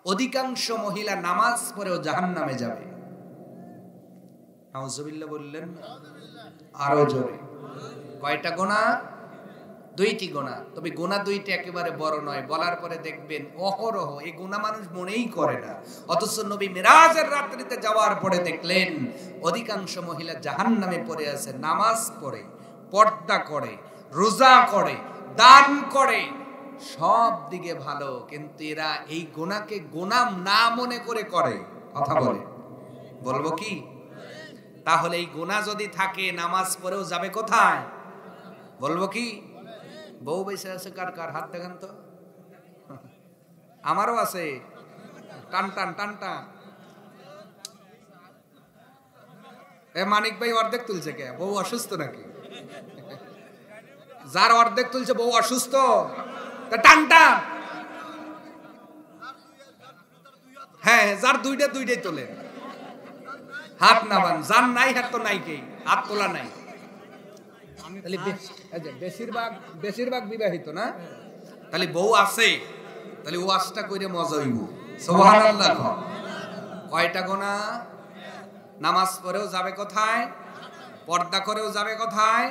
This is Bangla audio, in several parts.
অধিকাংশ মহিলা নামাজ পড়েও জাহান্নামে যাবে। নাউজুবিল্লাহ বললেন, আরো জোরে। কয়টা গুনাহ? দুইটি গুনাহ। তবে গুনাহ দুইটি একেবারে বড় নয়। বলার পরে দেখবেন অহরহ এই গুনাহ মানুষ মনেই করে না। অথচ নবী মিরাজের রাত্রিতে যাওয়ার পরে দেখলেন অধিকাংশ মহিলা জাহান্নামে পড়ে আছে। নামাজ পড়ে, পর্দা করে, রোজা করে, দান করে, সব দিকে ভালো, কিন্তু এরা এই গুনাহকে গুনাহ না মনে করে করে। কথা বলে, বলবো কি? তাহলে এই গুনাহ যদি থাকে নামাজ পড়েও যাবে কোথায়? বলবো কি? বউ বেঁচে আছে কার কার? হাত দেখান তো। আমারও আছে। টান টান টান টান। এ মানিক ভাই অর্ধেক তুলছে কে? বউ অসুস্থ নাকি? যার অর্ধেক তুলছে বউ অসুস্থ, তা টান টান। হ্যাঁ, যার দুইটাই তোলেন। হাত নামান। যার নাই হাত তো নাই, কে হাত তোলা নাই। তাহলে বেশিরভাগ বিবাহিত না? তাহলে বউ আছে, তাহলে ওয়াজটা কইরে মজা হইব। সুবহানাল্লাহ। কয়টা গুনাহ? নামাজ পড়েও যাবে কোথায়? পর্দা করেও যাবে কোথায়?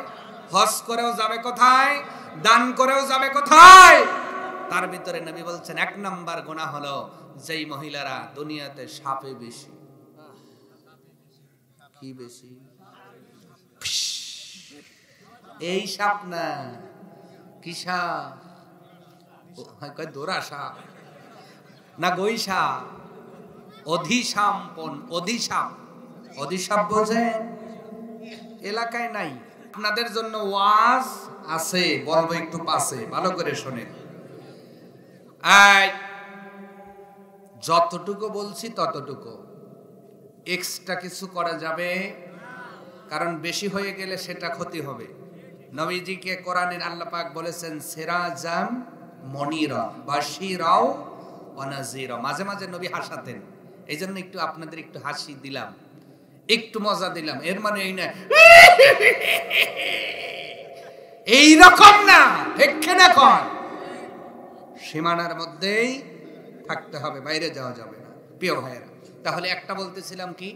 হজ করেও যাবে কোথায়? দান করেও যাবে কোথায়? তার ভিতরে নবী বলছেন 1 নাম্বার গুনাহ হলো যেই মহিলারা দুনিয়াতে সাপে বেশি। কি বেশি? এই সাপ না, কি সাপ? কয় দোরা সাপ না, গই সাপ। অধিসাম্পন, অধিসাপ। অধিসাপ বোঝেন? এলাকায় নাই। আপনাদের জন্য ওয়াজ আছে, বলবো একটু পাশে, ভালো করে শোনেন। যতটুকু বলছি ততটুকু, এক্সট্রা কিছু করা যাবে, কারণ বেশি হয়ে গেলে সেটা ক্ষতি হবে। নবীজিকে কোরআনের আল্লাহ পাক বলেছেন সিরাজাম মনিরা বাশিরাও ওয়া নাযিরা। মাঝে মাঝে নবী হাসাতেন, এই জন্য একটু আপনাদের একটু হাসি দিলাম, একটু মজা দিলাম। এর মানে এই না, এই রকম না, ঠিক না? কর সীমানার মধ্যেই থাকতে হবে, বাইরে যাওয়া যাবে না। প্রিয় ভাইয়েরা, তাহলে একটা বলতেছিলাম কি?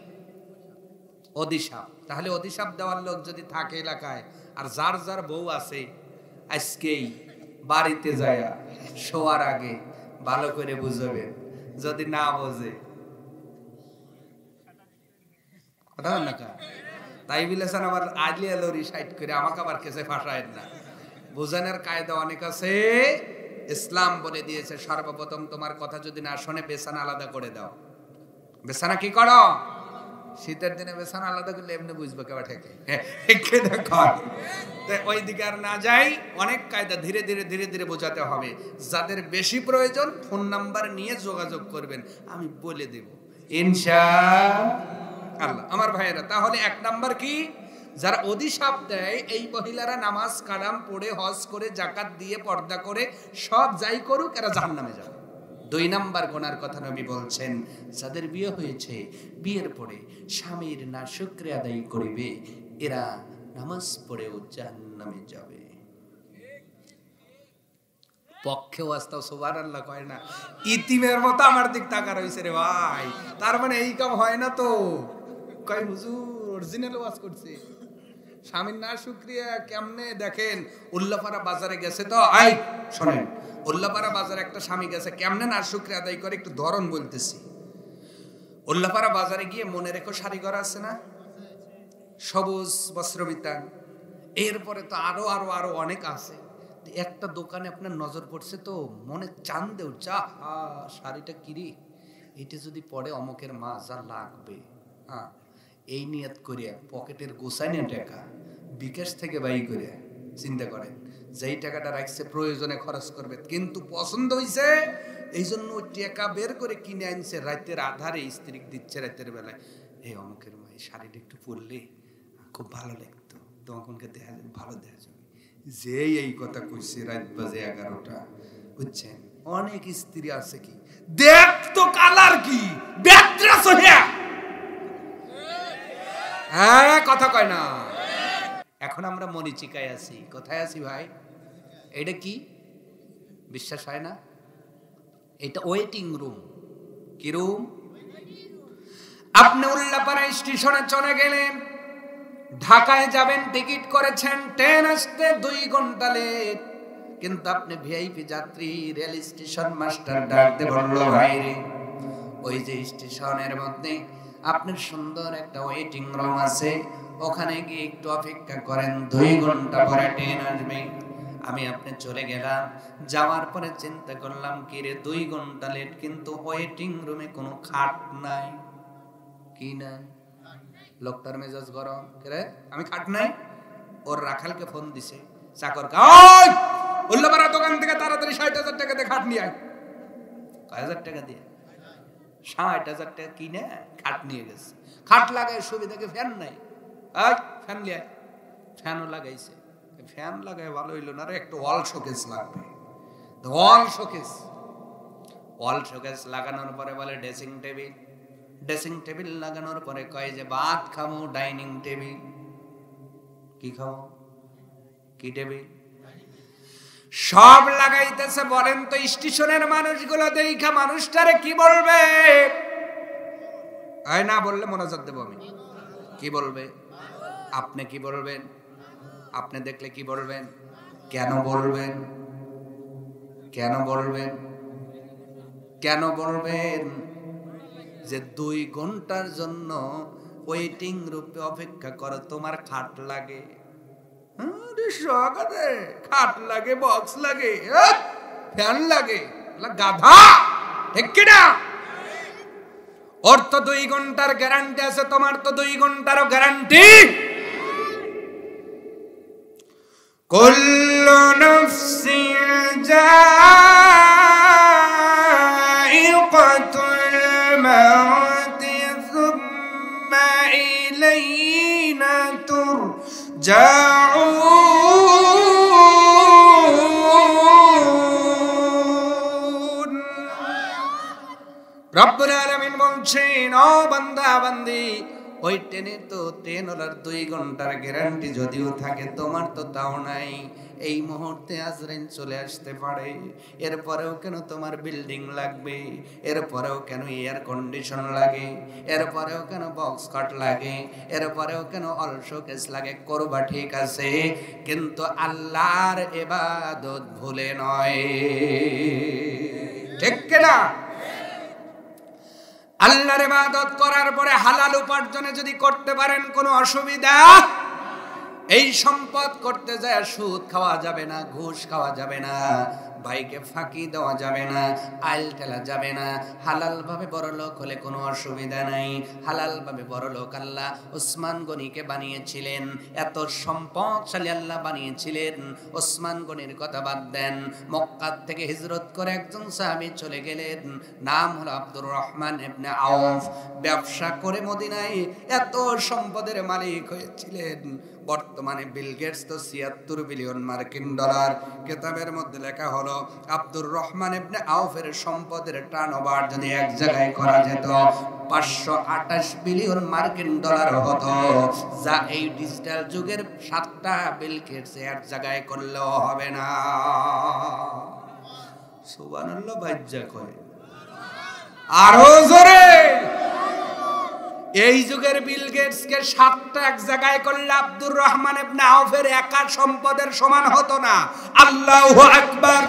অধিশাপ। তাহলে অধিশাপ দেওয়ার লোক যদি থাকে এলাকায়, আর যার যার বউ আছে, আজকেই বাড়িতে যায় শোয়ার আগে ভালো করে বুঝবে। যদি না বোঝে তাই বিলেছেন আবার আলিয়া লরি সাইড করে আমাকে আবার কেসে ফাঁসায় না। বোঝানোর কায়দা অনেক আছে। ইসলাম বলে দিয়েছে সর্বপ্রথম তোমার কথা যদি না শোনে বেছানা আলাদা করে দাও। বেছানা কি করো? শীতের দিনে বেছানা আলাদা করলে এমনি বুঝবো কেবা ঠেকে। ওই দিকে আর না যাই, অনেক কায়দা ধীরে ধীরে ধীরে ধীরে বোঝাতে হবে। যাদের বেশি প্রয়োজন ফোন নাম্বার নিয়ে যোগাযোগ করবেন, আমি বলে দেব ইনশাআল্লাহ। আমার ভাইয়েরা, তাহলে 1 নাম্বার কি? যারা অধিশাপ দেয় এই মহিলারা নামাজ কালাম পড়ে, হজ করে, যাকাত দিয়ে, পর্দা করে, সব যাই করুক, এরা জাহান্নামে যাবে। 2 নাম্বার গুনার কথা নবী বলছেন যাদের বিয়ে হয়েছে, বিয়ের পরে স্বামীর নাশুকরিয়া আদায় করিবে, এরা নামাজ পড়েও জাহান্নামে যাবে। পক্ষেও আস্তাও সুবহানাল্লাহ কয় না। ইতিমের মতো আমার দিক তাকা রইছে রে ভাই, তার মানে এই কাম হয় না তো। কয় হুজুর অরিজিনাল ওয়াজ করছে। স্বামীর নাশুকরিয়া কেমনে দেখেন? উল্লাপাড়া বাজারে গেছে তো, আই শোনেন, উল্লাপাড়া বাজারে একটা স্বামী গেছে, কেমনে নাশুকরিয়া আদায় করে একটু ধরন বলতেছি। উল্লাপাড়া বাজারে গিয়ে মনে রেখো শাড়ি ঘর আছে না, সবুজ বস্ত্র বিতান, এরপরে তো আরো আরো আরো অনেক আছে। একটা দোকানে আপনার নজর পড়ছে তো, মনে চান দেও, যা শাড়িটা কিরি, এটা যদি পরে অমকের মা যা লাগবে, হ্যাঁ, এই নিয়ত করিয়া পকেটের গোছাইনে টাকা বিকাশ থেকে বাই করিয়া চিন্তা করেন, যেই টাকাটা রাখছে প্রয়োজনে খরচ করবে, কিন্তু পছন্দ হইছে এই জন্য টাকা বের করে কিনে আনছে, রাতের আধারে স্ত্রী দিচ্ছে, রাতের বেলায়, এই অমুকের মা এই শাড়িটা একটু পরলে খুব ভালো লাগতো, তোমাকে দেখা যাবে, ভালো দেখা যাবে। যেই এই কথা কইছে রাত বাজে 11টা, বুঝছেন? অনেক স্ত্রী আছে কি, দেখ তো কালার কি ব্যাটরা সোহিয়া, হ্যাঁ কথা কয় না। এখন আমরা মরিচিকায় আছি। কোথায় আছি ভাই? এটা কি বিশ্বাস হয় না? এটা ওয়েটিং রুম। কি রুম? আপনি উল্লাপাড়া স্টেশনে চলে গেলেন, ঢাকায় যাবেন, টিকিট করেছেন, ট্রেন আসতে 2 ঘন্টা লেট, কিন্তু আপনি ভিআইপি যাত্রী। রেল স্টেশন মাস্টার ডাকতে বলল, ভাই রে, ওই যে স্টেশনের মধ্যে আপনার সুন্দর একটা ওয়েটিং রুম আছে, ওখানে গিয়ে একটু অপেক্ষা করেন, 2 ঘন্টা পরে ট্রেন আসবে। আমি আপনি চলে গেলাম, যাওয়ার পরে চিন্তা করলাম, কি রে 2 ঘন্টা লেট, কিন্তু ওয়েটিং রুমে কোনো খাট নাই। কি নাই? লোকটার মেজাজ গরম, রে আমি খাট নাই। ওর রাখালকে ফোন দিছে, চাকর ওই উল্লাপাড়া দোকান থেকে তাড়াতাড়ি 60,000 টাকা দিয়ে খাট নিয়ে আয়। কয় হাজার টাকা দিয়ে? 60,000 টাকা কিনে খাট নিয়ে গেছে। খাট লাগায় সুবিধাকে ফ্যান নাই, ফ্যান লিয়ে ফ্যানও লাগাইছে। ফ্যান লাগায় ভালো হইলো না রে, একটা ওয়াল শোকেস লাগবে। ওয়াল শোকেস লাগানোর পরে বলে ড্রেসিং টেবিল লাগানোর পরে কয় যে ভাত খাবো ডাইনিং টেবিল। কি খাবো? কি টেবিল? সব লাগাইতেছে। বলেন তো স্টেশনের মানুষগুলো দেখা মানুষটারে কি বলবে? না বললে মনোযোগ দেব আমি। কি বলবে? আপনি কি বলবেন? আপনি দেখলে কি বলবেন? কেন বলবেন? কেন বলবেন? কেন বলবেন যে 2 ঘন্টার জন্য ওয়েটিং রুমে অপেক্ষা করো, তোমার খাট লাগে? খাট লাগে, বক্স লাগে, ফ্যান লাগে, গাধা, ঠিক কিনা? ওর তো 2 ঘন্টার গ্যারান্টি আছে, তোমার তো 2 ঘন্টারও গ্যারান্টি। কুল্লু নাফসিন যায়িকাতুল মাউত সুম্মা ইলাইনা তুরজাউন। রব্বুল আলামিন বলছেন, ও বান্দা বান্দি, ওই ট্রেনে তো ট্রেনওয়ালার 2 ঘন্টার গ্যারান্টি যদিও থাকে, তোমার তো তাও নাই। এই মুহূর্তে আজরাইল চলে আসতে পারে। এরপরেও কেন তোমার বিল্ডিং লাগবে? এরপরেও কেন এয়ার কন্ডিশন লাগে? এরপরেও কেন বক্স কাট লাগে? এরপরেও কেন অল শোকেস লাগে? করবা ঠিক আছে, কিন্তু আল্লাহর ইবাদত ভুলে নয়, ঠিক কিনা? আল্লাহর ইবাদত করার পরে হালাল উপার্জনে যদি করতে পারেন কোনো অসুবিধা। এই সম্পদ করতে যায় সুদ খাওয়া যাবে না, ঘুষ খাওয়া যাবে না, ভাইকে ফাঁকি দেওয়া যাবে না, আইল ঠেলা যাবে না। হালাল ভাবে বড়লোক হলে কোনো অসুবিধা নাই। হালাল ভাবে বড়লোক আল্লাহ ওসমান গনিকে বানিয়েছিলেন, এত সম্পদশালী আল্লাহ বানিয়েছিলেন। ওসমান গনির কথা বাদ দেন, মক্কা থেকে হিজরত করে একজন সাহাবী চলে গেলেন, নাম হলো আব্দুর রহমান ইবনে আউফ। ব্যবসা করে মদিনায় এত সম্পদের মালিক হয়েছিলেন। বর্তমানে বিল গেটস তো ৭৬ বিলিয়ন মার্কিন ডলার। কিতাবের মধ্যে লেখা হলো আব্দুর রহমান ইবনে আউফের সম্পদের টার্নওভার যদি এক জায়গায় করা যেত ৫২৮ বিলিয়ন মার্কিন ডলার হতো, যা এই ডিজিটাল যুগের 7টা বিল গেটস এক জায়গায় করলেও হবে না। সুবহানাল্লাহ। বাজ্জা কয় আরো জোরে। এই যুগের বিল গেটসকে 7টা এক জায়গায় করলে আব্দুর রহমান ইবনে আউফের একা সম্পদের সমান হতো না। আল্লাহু আকবার।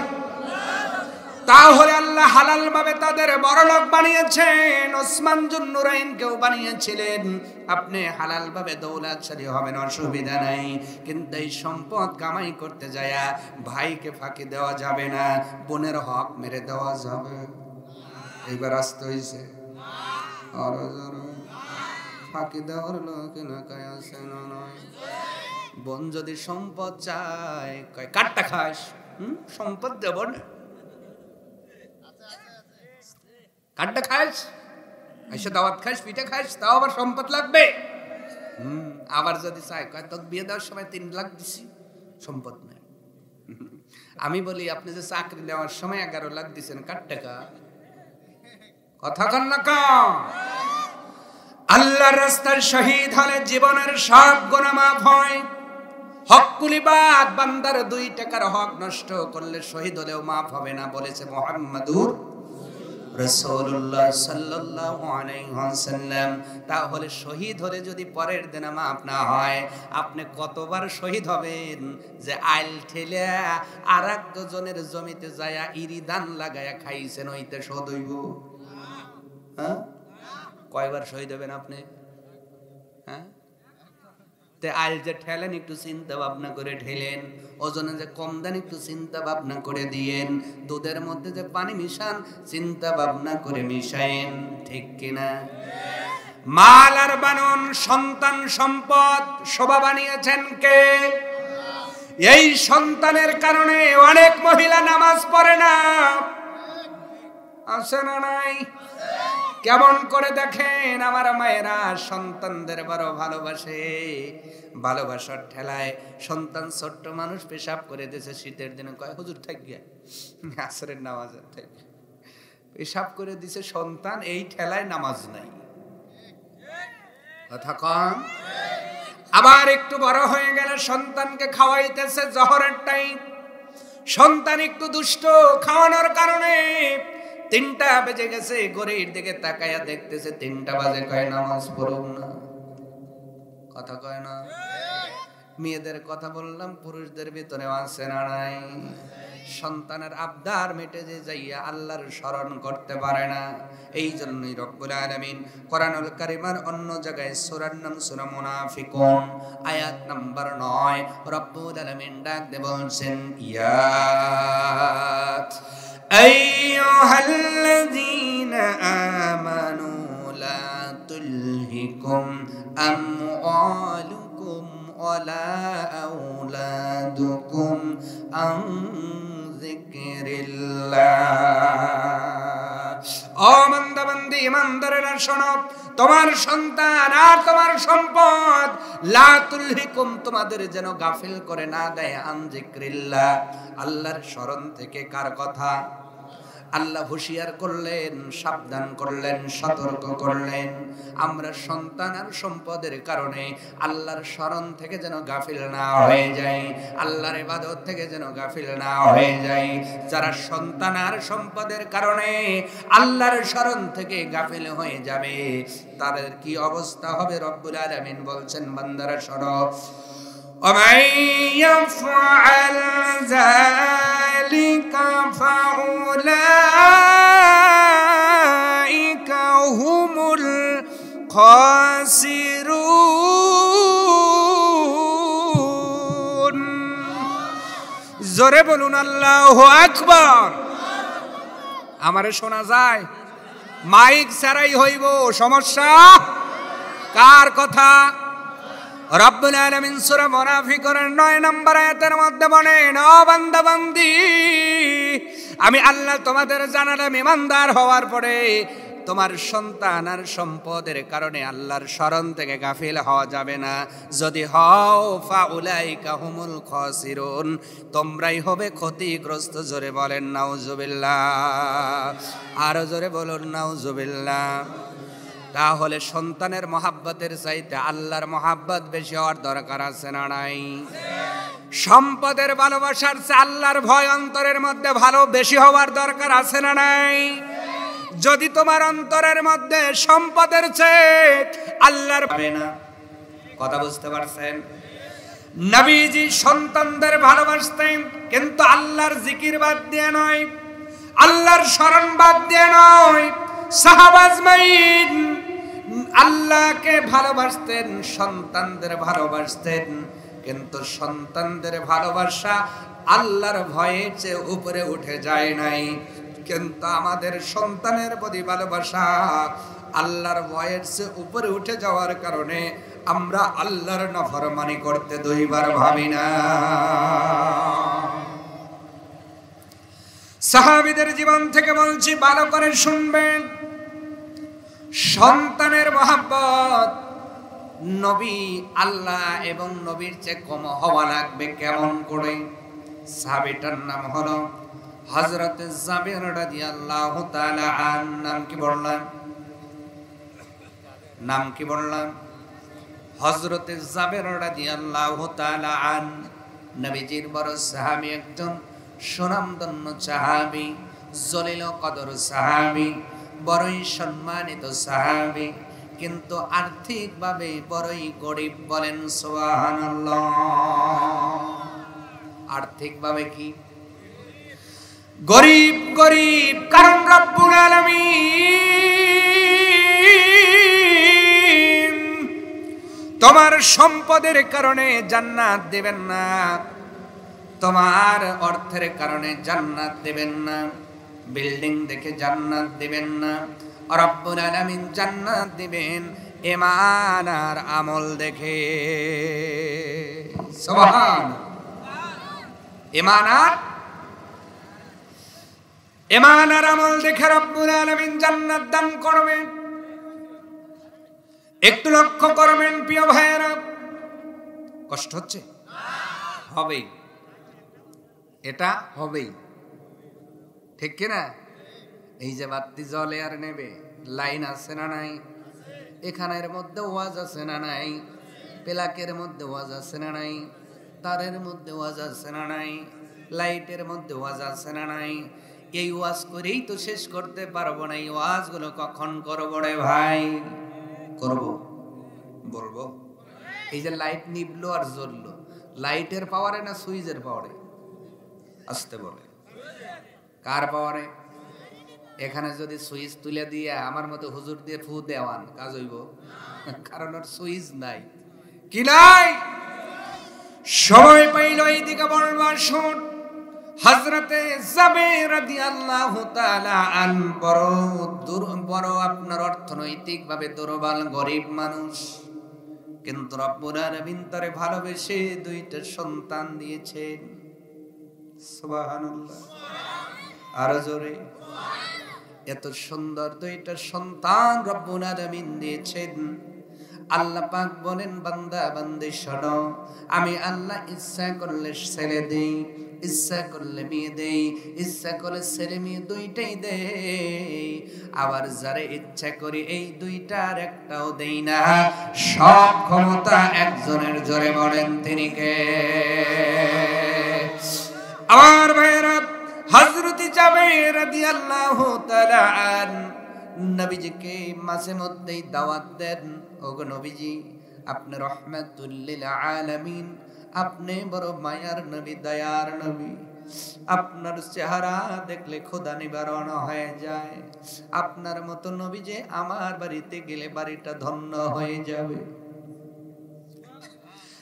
তাহলে আল্লাহ হালাল ভাবে তাদের বড়লোক বানিয়েছেন। ওসমান জুন্নুরাইনকেও বানিয়েছিলেন। আপনি হালাল ভাবে দৌলতশালী হবেন, অসুবিধা নাই, কিন্তু এই সম্পদ কামাই করতে যায়া ভাইকে ফাঁকি দেওয়া যাবে না, বোনের হক মেরে দেওয়া যাবে। এইবার আসতে হইছে আরো জোরে। ফাঁকি দেওয়ার লোক না কায় আছে না নয়। বোন যদি সম্পদ চায়, কয় কাটটা খাস, সম্পদ দেব না। কাটটা খাস, এসে দাওয়াত খাস, পিঠা খাস, তাও আবার সম্পদ লাগবে। আবার যদি চায়, কয় তোকে বিয়ে দেওয়ার সময় 3 লাখ দিছি, সম্পদ নাই। আমি বলি, আপনি যে চাকরি নেওয়ার সময় 11 লাখ দিচ্ছেন, কার টাকা? কথা কন না কম। আল্লাহর রাস্তায় শহীদ হলে জীবনের সব গুনাহ মাফ হয়। হকুলিবাদ, বান্দার 2 টাকার হক নষ্ট করলে শহীদ হলেও মাফ হবে না, বলেছে মুহাম্মাদুর রাসূলুল্লাহ সাল্লাল্লাহু আলাইহি ওয়াসাল্লাম। তাহলে শহীদ হলে যদি পরের দিন মাফ না হয়, আপনি কতবার শহীদ হবেন যে আইল ঠেলে আর একজনের জমিতে যায়া ইরিদান লাগায়া খাইছেন, ওইতে শোধ হইব? হ্যাঁ, কয়বার শহীদ হবেন আপনি? হ্যাঁ, তে আইল যে ঠেলেন একটু চিন্তা ভাবনা করে ঠেলেন, ওজনে যে কম দেন একটু চিন্তা ভাবনা করে দিয়েন, দুধের মধ্যে যে পানি মিশান চিন্তা ভাবনা করে মিশায়েন, ঠিক কিনা? মাল আর বানন, সন্তান সম্পদ শোভা বানিয়েছেন কে? এই সন্তানের কারণে অনেক মহিলা নামাজ পড়ে না, আছে না নাই? কেমন করে দেখেন আমার মায়েরা সন্তানদের বড় ভালোবাসে, ভালোবাসার ঠেলায় সন্তান ছোট্ট মানুষ পেশাব করে দিয়েছে শীতের দিনে, কয় হুজুর থাক গিয়া আসরের নামাজের থেকে পেশাব করে দিছে সন্তান, এই ঠেলায় নামাজ নাই, কথা কম। আবার একটু বড় হয়ে গেলে সন্তানকে খাওয়াইতেছে জহরের টাইম, সন্তান একটু দুষ্ট, খাওয়ানোর কারণে 3টা বেজে গেছে, ঘড়ির দিকে তাকায়া দেখতেছে 3টা বাজে, কয় নামাজ পড়ব না, কথা কয় না। মেয়েদের কথা বললাম, পুরুষদের ভিতরে আছে না নাই? সন্তানের আবদার মেটে যে যাইয়া আল্লাহর স্মরণ করতে পারে না। এই জন্যই রব্বুল আলামিন কোরআনুল কারীমের অন্য জায়গায় সূরার নাম সূরা মুনাফিকুন আয়াত নাম্বার 9 রব্বুল আলামিন ডাক দিয়ে বলছেন, ইয়া আইয়ুহাল্লাযীনা আমানু লা তুলহিকুম আমওয়ালুকুম ওয়ালা আওলাদুকুম আন যিকরিল্লাহ। ও বান্দা-বান্দী, ইমানদারেরা শোনো, তোমার সন্তান আর তোমার সম্পদ লা তুলহিকুম, তোমাদের যেন গাফিল করে না দেয়, আন যিকরিল্লাহ, আল্লাহর স্মরণ থেকে। কার কথা? আল্লাহ হুঁশিয়ার করলেন, সাবধান করলেন, সতর্ক করলেন। আমরা সন্তান আর সম্পদের কারণে আল্লাহর স্মরণ থেকে যেন গাফিল না হয়ে যাই, আল্লাহর ইবাদত থেকে যেন গাফিল না হয়ে যাই। যারা সন্তান আর সম্পদের কারণে আল্লাহর স্মরণ থেকে গাফিল হয়ে যাবে, তাদের কি অবস্থা হবে? রব্বুল আলামিন বলছেন, বান্দারা শোনো, ومن يفعل ذلك فأولئك هم الخاسرون। জোরে বলুন আল্লাহু আকবার। আমারে শোনা যায়? মাইক ছাড়াই হইব, সমস্যা কার কথা? রব্বুল আলামিন সূরা মুনাফিকুন 9 নম্বর আয়াতের মধ্যে বলেন, ও বান্দা-বান্দী, আমি আল্লাহ তোমাদের জানালাম ঈমানদার হওয়ার পরে তোমার সন্তান আর সম্পদের কারণে আল্লাহর স্মরণ থেকে গাফিল হওয়া যাবে না। যদি হও, ফাউলাইকা হুমুল খাসিরুন, তোমরাই হবে ক্ষতিগ্রস্ত। জোরে বলেন নাউজুবিল্লাহ, আরো জোরে বলুন নাউজুবিল্লাহ। তাহলে সন্তানের মহাব্বতের চাইতে আল্লাহর মহাব্বত বেশি হওয়ার দরকার আছে না নাই? সম্পদের ভালোবাসার চেয়ে আল্লাহর ভয় অন্তরের মধ্যে ভালো বেশি হওয়ার দরকার আছে না নাই? যদি তোমার অন্তরের মধ্যে সম্পদের চেয়ে আল্লাহর ভাবে না, কথা বুঝতে পারছেন? নবীজি সন্তানদের ভালোবাসতেন, কিন্তু আল্লাহর জিকির বাদ দিয়ে নয়, আল্লাহর স্মরণ বাদ দিয়ে নয়। সাহাবা আজমাইন আল্লাহকে ভালোবাসতেন, সন্তানদের ভালোবাসতেন, কিন্তু সন্তানদের ভালোবাসা আল্লাহর ভয়ের চেয়ে উপরে উঠে যায় নাই। কিন্তু আমাদের সন্তানের প্রতি ভালোবাসা আল্লাহর ভয়ের চেয়ে উপরে উঠে যাওয়ার কারণে আমরা আল্লাহর নাফরমানি করতে দুইবার ভাবি না। সাহাবীদের জীবন থেকে বলছি, ভালো করে শুনবেন। সন্তানের মহব্বত নবী, আল্লাহ এবং নবীর চেয়ে কম হওয়া লাগবে কেমন করে? সাহাবীটার নাম হলো হযরত জাবের রাদিয়াল্লাহু তাআলা আন। নাম কি বললাম? নাম কি বললাম? হযরত জাবের রাদিয়াল্লাহু তাআলা আন, নবীজির বড় সাহাবী, একজন সুনামধন্য সাহাবী। জলিল কদর সাহাবী, বড়ই সম্মানিত সাহাবী, কিন্তু আর্থিকভাবে বড়ই গরিব। বলেন সুবহানাল্লাহ। আর্থিকভাবে কি গরিব? গরিব কারণ রব্বুল আলামিন তোমার সম্পদের কারণে জান্নাত দেবেন না, তোমার অর্থের কারণে জান্নাত দেবেন না, বিল্ডিং দেখে জান্নাত দিবেন না। রব্বুল আলামিন জান্নাত দিবেন ঈমান আর আমল দেখে। সুবহান। ঈমান আর আমল দেখে রব্বুল আলামিন জান্নাত দান করবেন। একটু লক্ষ্য করবেন প্রিয় ভাইয়েরা, কষ্ট হচ্ছে? হবেই, এটা হবেই, ঠিক কিনা? এই যে বাতি জ্বলে আর নেবে, লাইন আছে না নাই? এখানের মধ্যে ওয়াজ আছে না নাই? প্লাকের মধ্যে ওয়াজ আছে না নাই? তারের মধ্যে ওয়াজ আছে না নাই? লাইটের মধ্যে ওয়াজ আছে না নাই? এই ওয়াজ করেই তো শেষ করতে পারবো না। এই ওয়াজগুলো কখন করবো রে ভাই? করব, বলবো। এই যে লাইট নিবলো আর জ্বললো, লাইটের পাওয়ারে না সুইচের পাওয়ারে? আসতে বলে কার পাওয়ারে? এখানে যদি সুইচ তুলে দিয়ে আমার মতো হুজুর দিয়ে ফু দেওয়ান কাজ হইব? কারণ ওর সুইচ নাই। কি নাই? সময় পাইল এইদিকে বলবার শুন। হযরতে জাবের রাদিয়াল্লাহু তাআলা আন বড় আপনার অর্থনৈতিক ভাবে দুর্বল গরিব মানুষ, কিন্তু রব্বুল আলামিন তারে ভালোবেসে দুইটা সন্তান দিয়েছেন। সুবহানাল্লাহ। আর জোরে। এত সুন্দর দুইটা সন্তান রব্বুল আলামিন দিয়েছেন। আল্লাহ পাক বলেন, বান্দা বান্দি শোনো, আমি আল্লাহ ইচ্ছা করলে ছেলে দেই, ইচ্ছা করলে মেয়ে দেই, ইচ্ছা করলে ছেলে মেয়ে দুইটাই দেই, আবার যারে ইচ্ছা করি এই দুইটার একটাও দেই না। সব ক্ষমতা একজনের। জোরে বলেন তিনি কে? আমার ভাইয়েরা, হযরত জাবের রাদিয়াল্লাহু তাআলা আন নবীজিকে মাঝে মধ্যেই দাওয়াত দেন, ওগো নবীজি, আপনি রহমাতুল লিল আলামিন, আপনি বড় মায়ার নবী, দয়ার নবী, আপনার চেহারা দেখলে ক্ষুধা নিবারণ হয়ে যায়। আপনার মতো নবী যে আমার বাড়িতে গেলে বাড়িটা ধন্য হয়ে যাবে।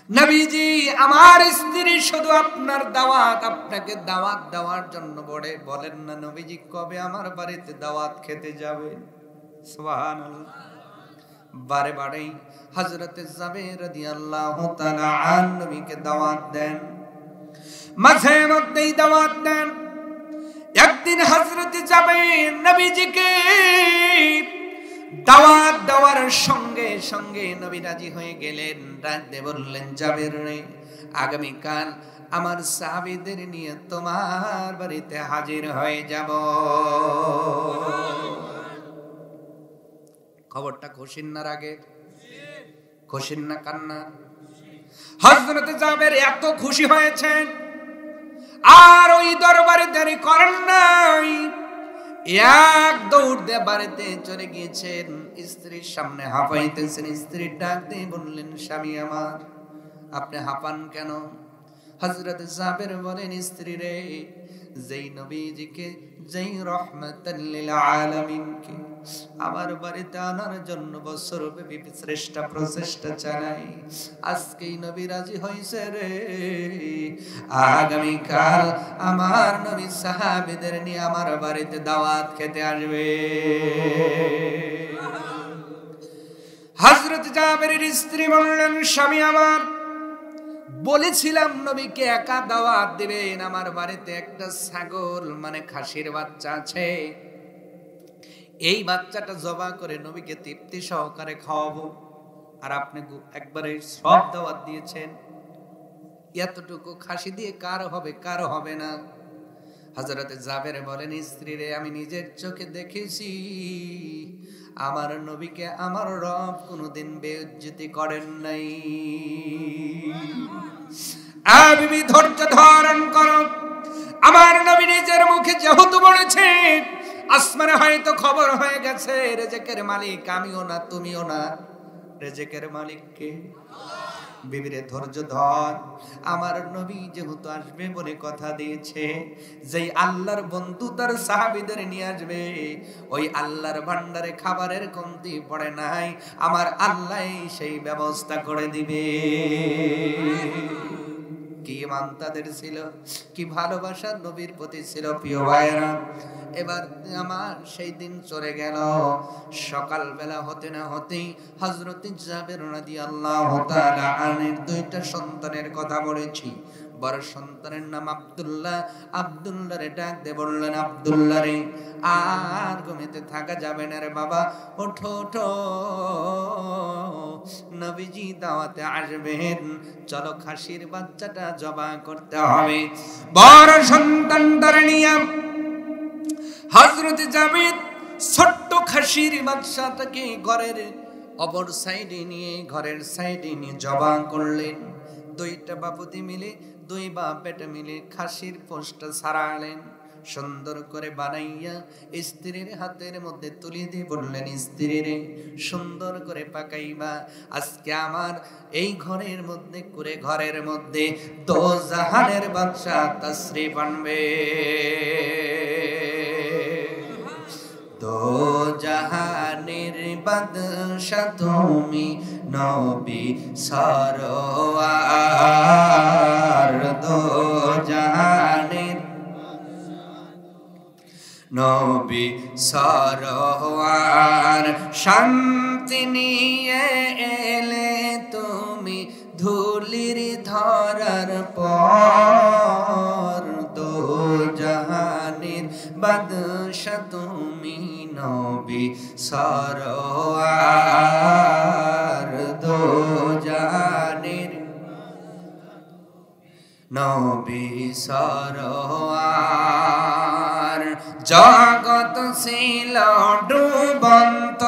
নবীজি, আমার স্ত্রী শুধু আপনার দাওয়াত, আপনাকে দাওয়াত দেওয়ার জন্য বলেন না নবীজি কবে আমার বাড়িতে দাওয়াত খেতে যাবেন? সুবহানাল্লাহ। বারে বারেই হযরতে জাবের রাদিয়াল্লাহু তাআলা আন নবীকে দাওয়াত দেন, মাঝে মধ্যেই দাওয়াত দেন। একদিন হযরতে জাবের নবীজিকে দাওয়াত দেওয়ার সঙ্গে সঙ্গে নবী রাজি হয়ে গেলেন। ডাকতে বললেন, জাবের রে, আগামীকাল আমার সাহাবীদের নিয়ে তোমার বাড়িতে হাজির হয়ে যাব। খবরটা খুশির না রাগের? খুশির না কান্না? হযরত জাবের এত খুশি হয়েছেন আর ওই দরবারে দেরি করেন নাই, এক দৌড় দিয়ে বাড়িতে চলে গিয়েছেন। স্ত্রীর সামনে হাঁপাইতেছেন। স্ত্রী ডাক দিয়ে বললেন, স্বামী আমার, আপনি হাঁপান কেন? হযরত জাবের বলেন, স্ত্রী রে, যেই নবীজিকে, যেই রহমাতাল লিল আলামিনকে আমার বাড়িতে আনার জন্য বছরব্যাপী শ্রেষ্ঠ প্রচেষ্টা চালাই, আজকেই নবী রাজি হইছে রে। আগামীকাল আমার নবী সাহাবীদের নিয়ে আমার বাড়িতে দাওয়াত খেতে আসবে। হযরত জাবেরের স্ত্রী বললেন, স্বামী আমার, বলেছিলাম নবীকে একা দাওয়াত দিবেন, আমার বাড়িতে একটা ছাগল মানে খাসির বাচ্চা আছে, এই বাচ্চাটা জবাই করে নবীকে তৃপ্তি সহকারে খাওয়াবো, আর আপনি একবারে সব দাওয়াত দিয়েছেন। এতটুকু খাসি দিয়ে কার হবে, কার হবে না? হযরতে জাবের বলেন, স্ত্রী রে, আমি নিজের চোখে দেখেছি আমার নবীকে আমার রব কোনোদিন বেইজ্জতি করেন নাই। বিবি ধৈর্য ধারণ করো, আমার নবী নিজের মুখে যেহেতু বলেছে, আসমানে হয়তো খবর হয়ে গেছে রেজেকের মালিক আমিও না তুমিও না, রেজেকের মালিক কে? বিবিরে ধৈর্য ধর, আমার নবী যেহেতু আসবে বলে কথা দিয়েছে, যেই আল্লাহর বন্ধু তার সাহাবীদের নিয়ে আসবে, ওই আল্লাহর ভান্ডারে খাবারের কমতি পড়ে নাই, আমার আল্লাহ সেই ব্যবস্থা করে দিবে। কি ইমান তাদের ছিল, কি ভালোবাসা নবীর প্রতি ছিল প্রিয় ভাইরা। এবার আমার সেই দিন চলে গেল। সকালবেলা হতে না হতেই হযরত জাবের রাদিয়াল্লাহু তাআলা আনহুর দুইটা সন্তানের কথা বলেছি। বড় সন্তানের নাম আব্দুল্লাহ। আব্দুল্লাহ রে ডাক দিয়ে বললেন, আব্দুল্লাহ রে, আর ঘুমিতে থাকা যাবে না রে বাবা, ওঠো ওঠো, নবীজি দাওয়াতে আসবেন, চলো খাসির বাচ্চাটা জবাই করতে হবে। বড় সন্তানটার নিয়ে হযরত জাবের ছোট্ট খাসির বাচ্চাটাকে ঘরের অপর সাইডে নিয়ে, ঘরের সাইডে নিয়ে জবাই করলেন। দুইটা বাপুতি মিলে, দুই বাপ বেটা মিলে খাসির পোস্টটা ছাড়ালেন। সুন্দর করে বানাইয়া স্ত্রীর হাতের মধ্যে তুলে দিয়ে বললেন, স্ত্রী রে, সুন্দর করে পাকাইবা, আজকে আমার এই ঘরের মধ্যে করে ঘরের মধ্যে দো জাহানের বাদশা তাশরীফ আনবে। দো জাহানের বাদশা তুমি নবী সরওয়ার, দো জাহানের নবী সরওয়ার, শান্তি নিয়ে এলে তুমি ধুলির ধরার পর, দো জাহানের বাদশা তুমি নবী সরওয়ার, দো জাহানের নবী সরওয়ার। জগৎ ছিল ডুবন্ত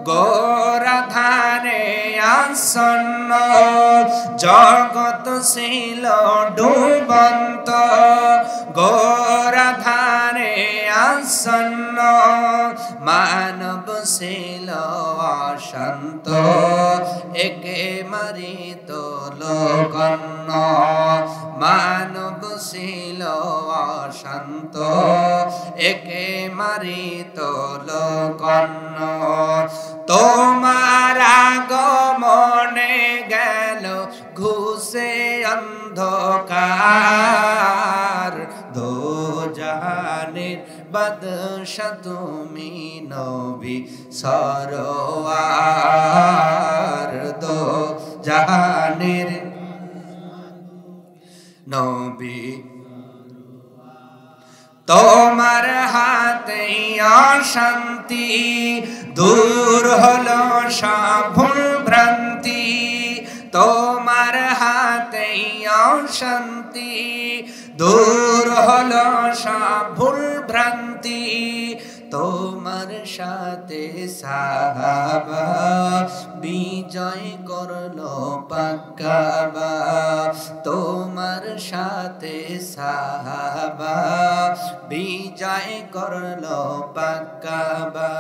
গোরাধারে আসন্ন, জগৎ ছিল ডুবন্ত গোরাধারে আসন্ন, মানব ছিল অশান্ত একে মারিত লোকন্ন, মানব ছিল অশান্ত একে মারিত লোকন্ন। তোমার আগমনে গেল ঘুষে অন্ধকার, দো জাহানের বাদশা তুমি নবী সরওয়ার, দো জাহানের নবী। তোমার হাতে অশান্তি দূর হলো সব ভুল ভ্রান্তি, তোমার হাতে অশান্তি দূর হলো সব ভুল ভ্রান্তি, তোমার সাথে সাহাবা বিজয় করলো পাক্কাবা, তোমার সাথে সাহাবা বিজয় করলো পাক্কাবা।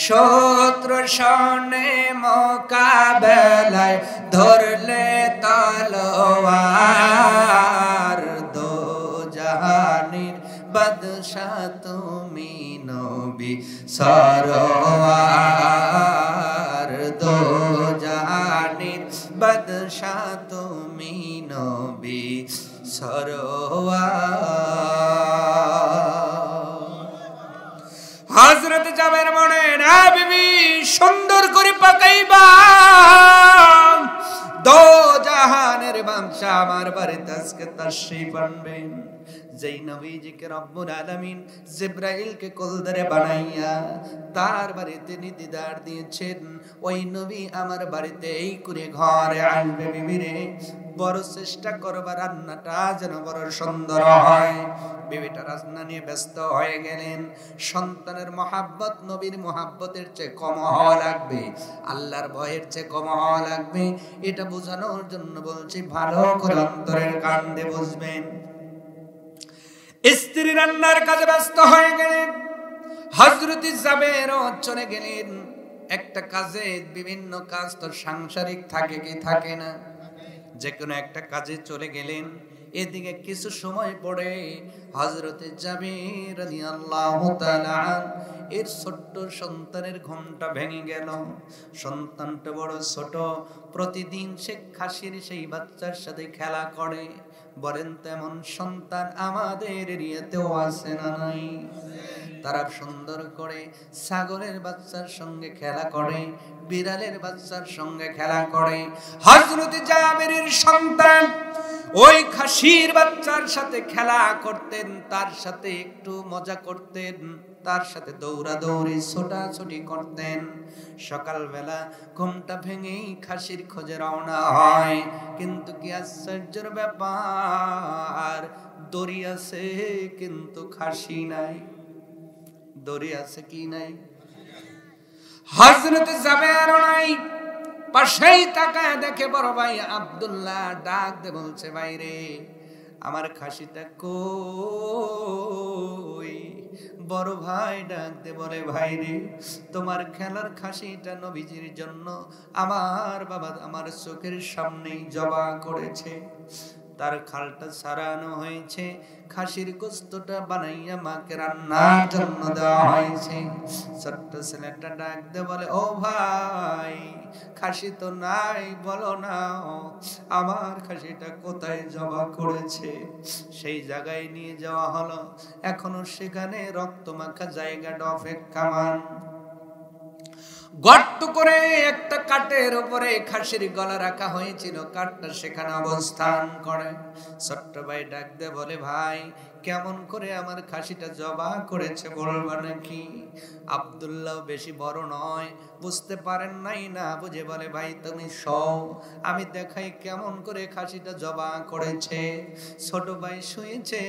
শত্রু শনে মোকাবেলায় ধরলে তলোয়ার, দো জাহানের বাদশা তুমি নবী সরওয়ার, দো জাহানের বাদশা তুমি নবী সরওয়ার। হযরত জাবের মনে না বিবি সুন্দর করে পাকাইবা, দো জাহানের বাদশা আমার বাড়িতে আজকে তাশরীফ আনবেন। যেই নবীজিকে রব্বুল আলামিন জিবরাইলকে কোল ধরে বানাইয়া তার বাড়িতে নিদিদার দিয়েছেন, ওই নবী আমার বাড়িতে এই করে ঘরে আসবে। বিবিরে বড় চেষ্টা করবা রান্নাটা যেন বড় সুন্দর হয়। বিবিটা রান্না নিয়ে ব্যস্ত হয়ে গেলেন। সন্তানের মহাব্বত নবীর মহাব্বতের চেয়ে কম হওয়া লাগবে, আল্লাহর ভয়ের চেয়ে কম হওয়া লাগবে, এটা বোঝানোর জন্য বলছি, ভালো করে অন্তরের কান দিয়ে বুঝবেন। স্ত্রী রান্নার কাজে ব্যস্ত হয়ে গেলেন। হযরত জাবেরও চলে গেলেন একটা কাজে। বিভিন্ন কাজ তো সাংসারিক থাকে কি থাকে না, যে কোনো একটা কাজে চলে গেলেন। এদিকে কিছু সময় পরে হযরত জাবের রাদিয়াল্লাহু তাআলা এর ছোট্ট সন্তানের ঘুমটা ভেঙে গেল। সন্তানটা বড় ছোট, প্রতিদিন সে খাসির সেই বাচ্চার সাথে খেলা করে। বলেন তেমন সন্তান আমাদের এরিয়াতেও আছে না নাই? তারা সুন্দর করে ছাগলের বাচ্চার সঙ্গে খেলা করে, বিড়ালের বাচ্চার সঙ্গে খেলা করে। হযরত জাবেরের সন্তান ওই খাসির বাচ্চার সাথে খেলা করতেন, তার সাথে একটু মজা করতেন, তার সাথে দৌড়াদৌড়ি ছোটাছুটি করতেন। সকালবেলা ঘুমটা ভেঙেই খাসির খোঁজে রওনা হয়। কিন্তু কি আশ্চর্যের ব্যাপার, দড়ি আছে কিন্তু খাসি নাই। দড়ি আছে কি নাই? হযরত জাবের নাই। পাশেই তাকায় দেখে বড় ভাই আব্দুল্লাহ ডাক দে বলছে, ভাই রে আমার খাসিটা কই? বড় ভাই ডাক দে বলে, ভাই রে তোমার খেলার খাসিটা নবীজির জন্য আমার বাবা আমার চোখের সামনেই জবাই করেছে। তার খালটা সারানো হয়েছে, খাসির গোস্তটা বানাইয়া মাকে রান্নার জন্য দেওয়া হয়েছে। ছোট্ট ছেলেটা ডাক দে বলে, ও ভাই খাসি তো নাই, বলো না আমার খাসিটা কোথায় জবা করেছে। সেই জায়গায় নিয়ে যাওয়া হলো। এখনো সেখানে রক্তমাখা জায়গাটা অপেক্ষামান। গর্ত করে একটা কাঠের উপরে খাসির গলা রাখা হয়েছিল, কাঠটা সেখানে অবস্থান করে। ছোট্ট ভাই ডাক দে বলে, ভাই কেমন করে আমার খাসিটা জবা করেছে বলবা নাকি? আব্দুল্লাহ বেশি বড় নয়, বুঝতে পারেন নাই, না বুঝে বলে, ভাই তুমি শোও আমি দেখাই কেমন করে খাসিটা জবা করেছে। ছোট ভাই শুয়েছে,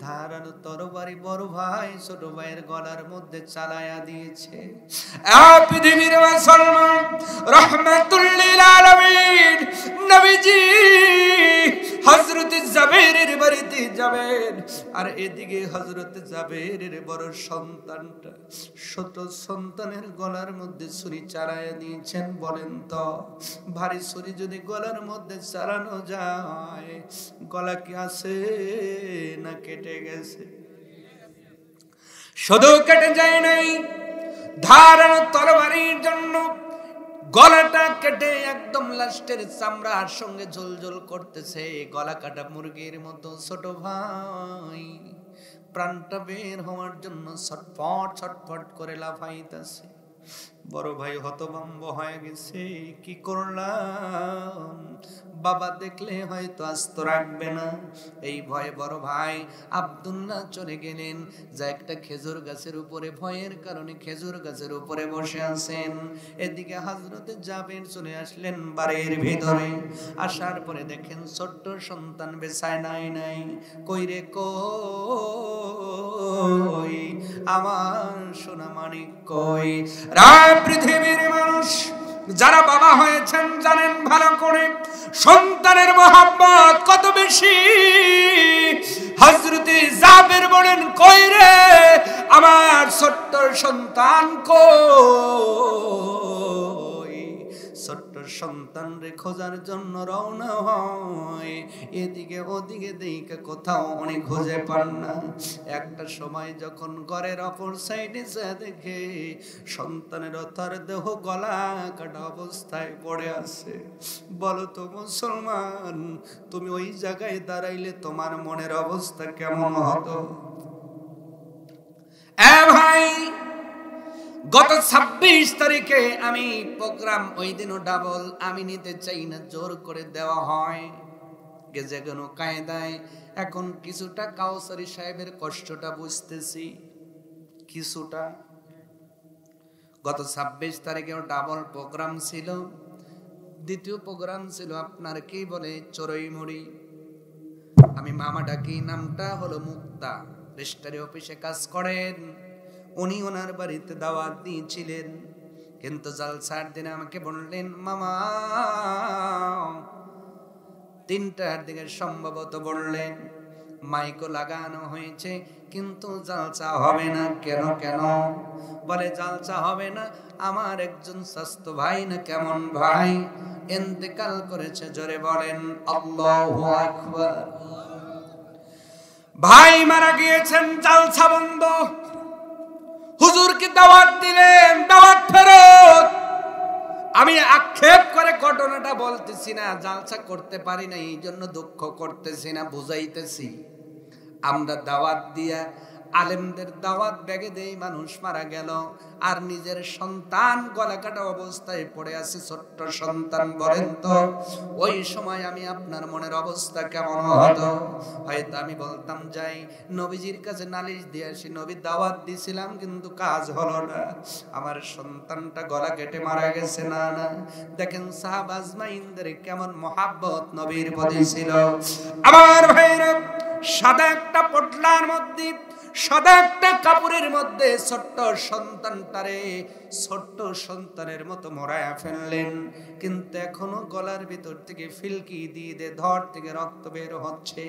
ধারালো তরবারি বড় ভাই ছোট ভাইয়ের গলার মধ্যে চালায়া দিয়েছে। পৃথিবীর মুসলমান রাহমাতুল লিল আলামিন নবীজি হযরত জাবেরের বাড়িতে যাবেন, আর এদিকে হযরত জাবেরের বড় সন্তানটা ছোট সন্তানের গলার মধ্যে ছুরি চালায়া দিয়েছেন। বলেন তো ভারী ছুরি যদি গলার মধ্যে চালানো যায়, গলা কি আছে না কেটে গেছে? শুধু কেটে যায় নাই, ধারালো তরবারির জন্য গলাটা কেটে একদম লাস্টের চামড়ার সঙ্গে ঝোলঝোল করতেছে, গলা কাটা মুরগির মতো। ছোট ভাই প্রাণটা বের হওয়ার জন্য ছটফট ছটফট করে লাফাইতেছে। বড় ভাই হতভম্ব হয়ে গেছে, কি করলাম? বাবা দেখলে হয়তো আস্ত রাখবে না, এই ভয়ে বড় ভাই আব্দুল্লাহ চলে গেলেন। যা একটা খেজুর গাছের উপরে, ভয়ের কারণে খেজুর গাছের উপরে বসে আছেন। এদিকে হযরত জাবের চলে আসলেন বাড়ির ভিতরে। আসার পরে দেখেন ছোট্ট সন্তান বেচায় নাই। কই রে কই আমার সোনা মানিক কই? পৃথিবীর মানুষ যারা বাবা হয়েছেন জানেন ভালো করে সন্তানের মহব্বত কত বেশি। হযরত জাবের বলেন, কই রে আমার ছোট্ট সন্তান কই? ছোট্ট সন্তান রে খোঁজার জন্য রওনা হয়। এদিকে ওদিকে দেখে কোথাও অনেক খুঁজে পান না। একটা সময় যখন ঘরের অপর সাইডে দেখে সন্তানের তার দেহ গলা কাটা অবস্থায় পড়ে আছে। বলো তো মুসলমান, তুমি ওই জায়গায় দাঁড়াইলে তোমার মনের অবস্থা কেমন হতো? ভাই গত 26 তারিখে আমি প্রোগ্রাম, ওই দিনও ডাবল, আমি নিতে চাই না, জোর করে দেওয়া হয় যে কোনো কায়দায়। এখন কিছুটা কাউসারী সাহেবের কষ্টটা বুঝতেছি, কিছুটা। গত 26 তারিখেও ডাবল প্রোগ্রাম ছিল। দ্বিতীয় প্রোগ্রাম ছিল আপনার কি বলে চড়ইমুড়ি, আমি মামা ডাকি, নামটা হলো মুক্তা, রেজিস্ট্রি অফিসে কাজ করেন। উনি ওনার বাড়িতে দাওয়াত দিয়েছিলেন, কিন্তু জালসার দিনে আমাকে বললেন, মামা 3টার দিকে সম্ভবত বললেন, মাইকও লাগানো হয়েছে, কিন্তু জালসা হবে না। কেন কেন? বলে জালসা হবে না, আমার একজন স্বাস্থ্য ভাই না কেমন ভাই ইন্তেকাল করেছে। জোরে বলেন আল্লাহু আকবার। ভাই মারা গিয়েছেন, জালসা বন্ধ। হুজুরকে দাওয়াত দিলেন, দাওয়াত ফেরত। আমি আক্ষেপ করে ঘটনাটা বলতেছি না, জালসা করতে পারি না এই জন্য দুঃখ করতেছি না, বুঝাইতেছি। আমরা দাওয়াত দিয়া আলেমদের দাওয়াত ব্যাগে দেই, মানুষ মারা গেল, আর নিজের সন্তান গলা কাটা অবস্থায় পড়ে আছে, ছোট্ট সন্তান। বলেন তো ওই সময় আমি আপনার মনের অবস্থা কেমন হতো? হয়তো আমি বলতাম যাই নবীজির কাছে নালিশ দিয়ে আসি, নবী দাওয়াত দিছিলাম কিন্তু কাজ হলো না, আমার সন্তানটা গলা কেটে মারা গেছে। না না, দেখেন সাহাবা আজমাইনদের কেমন মহাব্বত নবীর প্রতি ছিল। আমার ভাইরা, সাদা একটা পটলার মধ্যে, সাদা একটা কাপড়ের মধ্যে ছোট্ট সন্তানটারে ছোট্ট সন্তানের মতো মরায়া ফেললেন, কিন্তু এখনো গলার ভিতর থেকে ফিলকি দিয়ে ধর থেকে রক্ত বের হচ্ছে।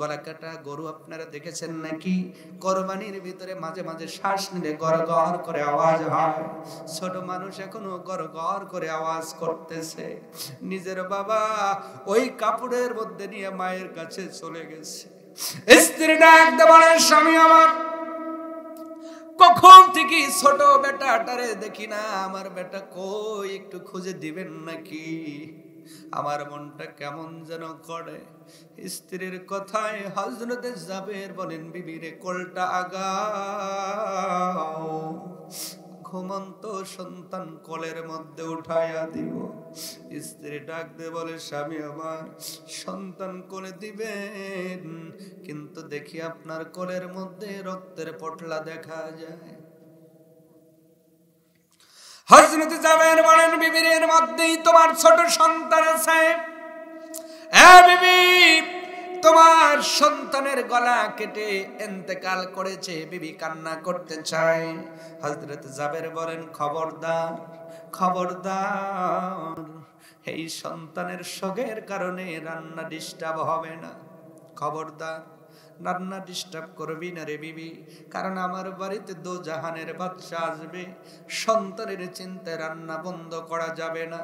গলা কাটা গরু আপনারা দেখেছেন নাকি? কোরবানির ভিতরে মাঝে মাঝে শ্বাস নিলে গড়গড় করে আওয়াজ হয়। ছোট মানুষ এখনো গড়গড় করে আওয়াজ করতেছে। নিজের বাবা ওই কাপড়ের মধ্যে নিয়ে মায়ের কাছে চলে গেছে। স্ত্রী ডাক দিয়ে বলে, স্বামী আমার, কখন থেকে ছোট বেটাটারে দেখি না, আমার বেটা কই, একটু খুঁজে দিবেন নাকি? আমার মনটা কেমন যেন করে। স্ত্রীর কথায় হযরতে জাবের বলেন, বিবিরে কোলটা আগাও, ঘুমন্ত সন্তান কোলের মধ্যে উঠাইয়া দিব। স্ত্রী ডাক দিয়ে বলে, স্বামী আমার, সন্তান কোলে দিবেন, কিন্তু দেখি আপনার কোলের মধ্যে রক্তের পটলা দেখা যায়। হযরত জাবের বলেন, বিবির এর মধ্যেই তোমার ছোট সন্তান আছে। বিবি, তোমার সন্তানের গলা কেটে ইন্তেকাল করেছে। বিবি কান্না করতে চায়। হযরত জাবের বলেন, খবরদার খবরদার, এই সন্তানের শোকের কারণে রান্না ডিস্টার্ব হবে না। খবরদার, রান্না ডিস্টার্ব করবি না রে বিবি, কারণ আমার বাড়িতে দো জাহানের বাচ্চা আসবে, সন্তানের চিন্তায় রান্না বন্ধ করা যাবে না।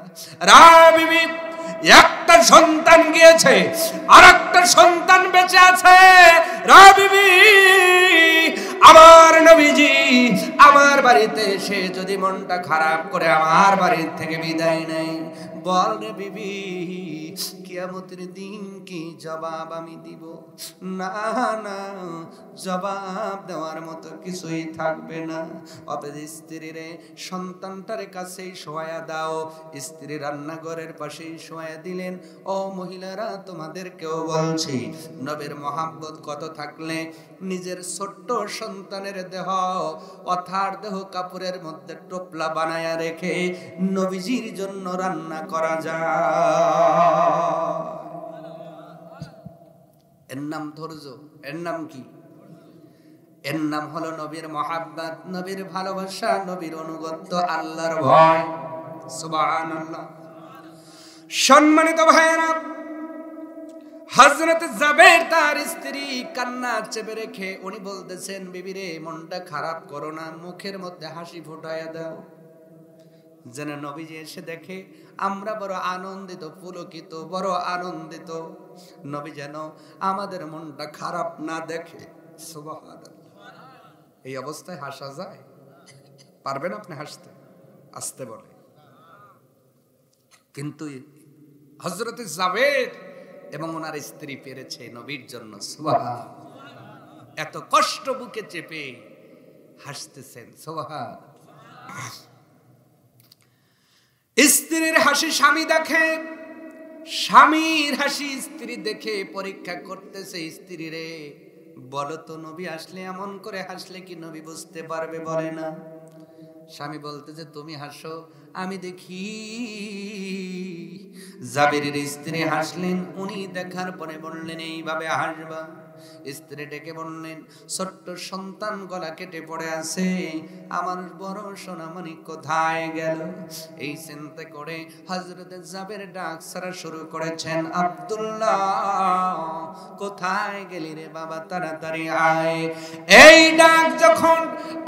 রা বিবি, একটা সন্তান গিয়েছে, আর একটা সন্তান বেঁচে আছে। রা বিবি, আমার নবীজি আমার বাড়িতে এসে যদি মনটা খারাপ করে আমার বাড়ি থেকে বিদায় নেয়, বল রে বিবি, কিয়ামতের দিন কি জবাব আমি দিব? না না, জবাব দেওয়ার মতো কিছুই থাকবে না। অতএব স্ত্রীরে সন্তানটার কাছেই শোয়া দাও। স্ত্রী রান্নাঘরের পাশেই শোয়া দিলেন। ও মহিলারা, তোমাদেরকেও বলছি, নবীর মহাব্বত কত থাকলে নিজের ছোট্ট সন্তানের দেহ, অথার দেহ কাপড়ের মধ্যে টোপলা বানায়া রেখে নবীজির জন্য রান্না করা যায়। এর নাম ধৈর্য। এর নাম কি? এর নাম হলো নবীর মহাব্বত, নবীর ভালোবাসা, নবীর অনুগত্য, আল্লাহর ভয়। সুবহানাল্লাহ। সম্মানিত ভাইয়েরা, হযরত জাবের তার স্ত্রী কান্না চেপে রেখে উনি বলতেছেন, বিবিরে মনটা খারাপ করো না, মুখের মধ্যে হাসি ফোটায়া দাও, যেন নবীজি এসে দেখে আমরা বড় আনন্দিত, পুলকিত, বড় আনন্দিত। নবী যেন আমাদের মনটা খারাপ না দেখে। সুবহানাল্লাহ। এই অবস্থায় হাসা যায়? পারবেন আপনি হাসতে? আসতে বলে। কিন্তু হযরত জাবের এবং ওনার স্ত্রী পেরেছে নবীর জন্য। সুবহানাল্লাহ। এত কষ্ট বুকে চেপে হাসতেছেন। সুবহানাল্লাহ। স্ত্রীর হাসি স্বামী দেখে, স্বামীর হাসি স্ত্রী দেখে পরীক্ষা করতেছে। স্ত্রী রে, বলো তো নবী আসলে এমন করে হাসলে কি নবী বুঝতে পারবে? বলে না। স্বামী বলতেছে, তুমি হাসো, আমি দেখি। জাবেরের স্ত্রী হাসলেন। উনি দেখার পরে বললেন, এইভাবে হাসবা, স্ত্রী ডেকে বললেন, ছোট্ট সন্তান গলা কেটে পড়ে আছে, আমার বড় সোনামণি কোথায় গেল? এই চিন্তা করে হযরত জাবের ডাক ছাড়া শুরু করেছেন, আব্দুল্লাহ কোথায় গেলি রে বাবা, তাড়াতাড়ি আয়। এই ডাক যখন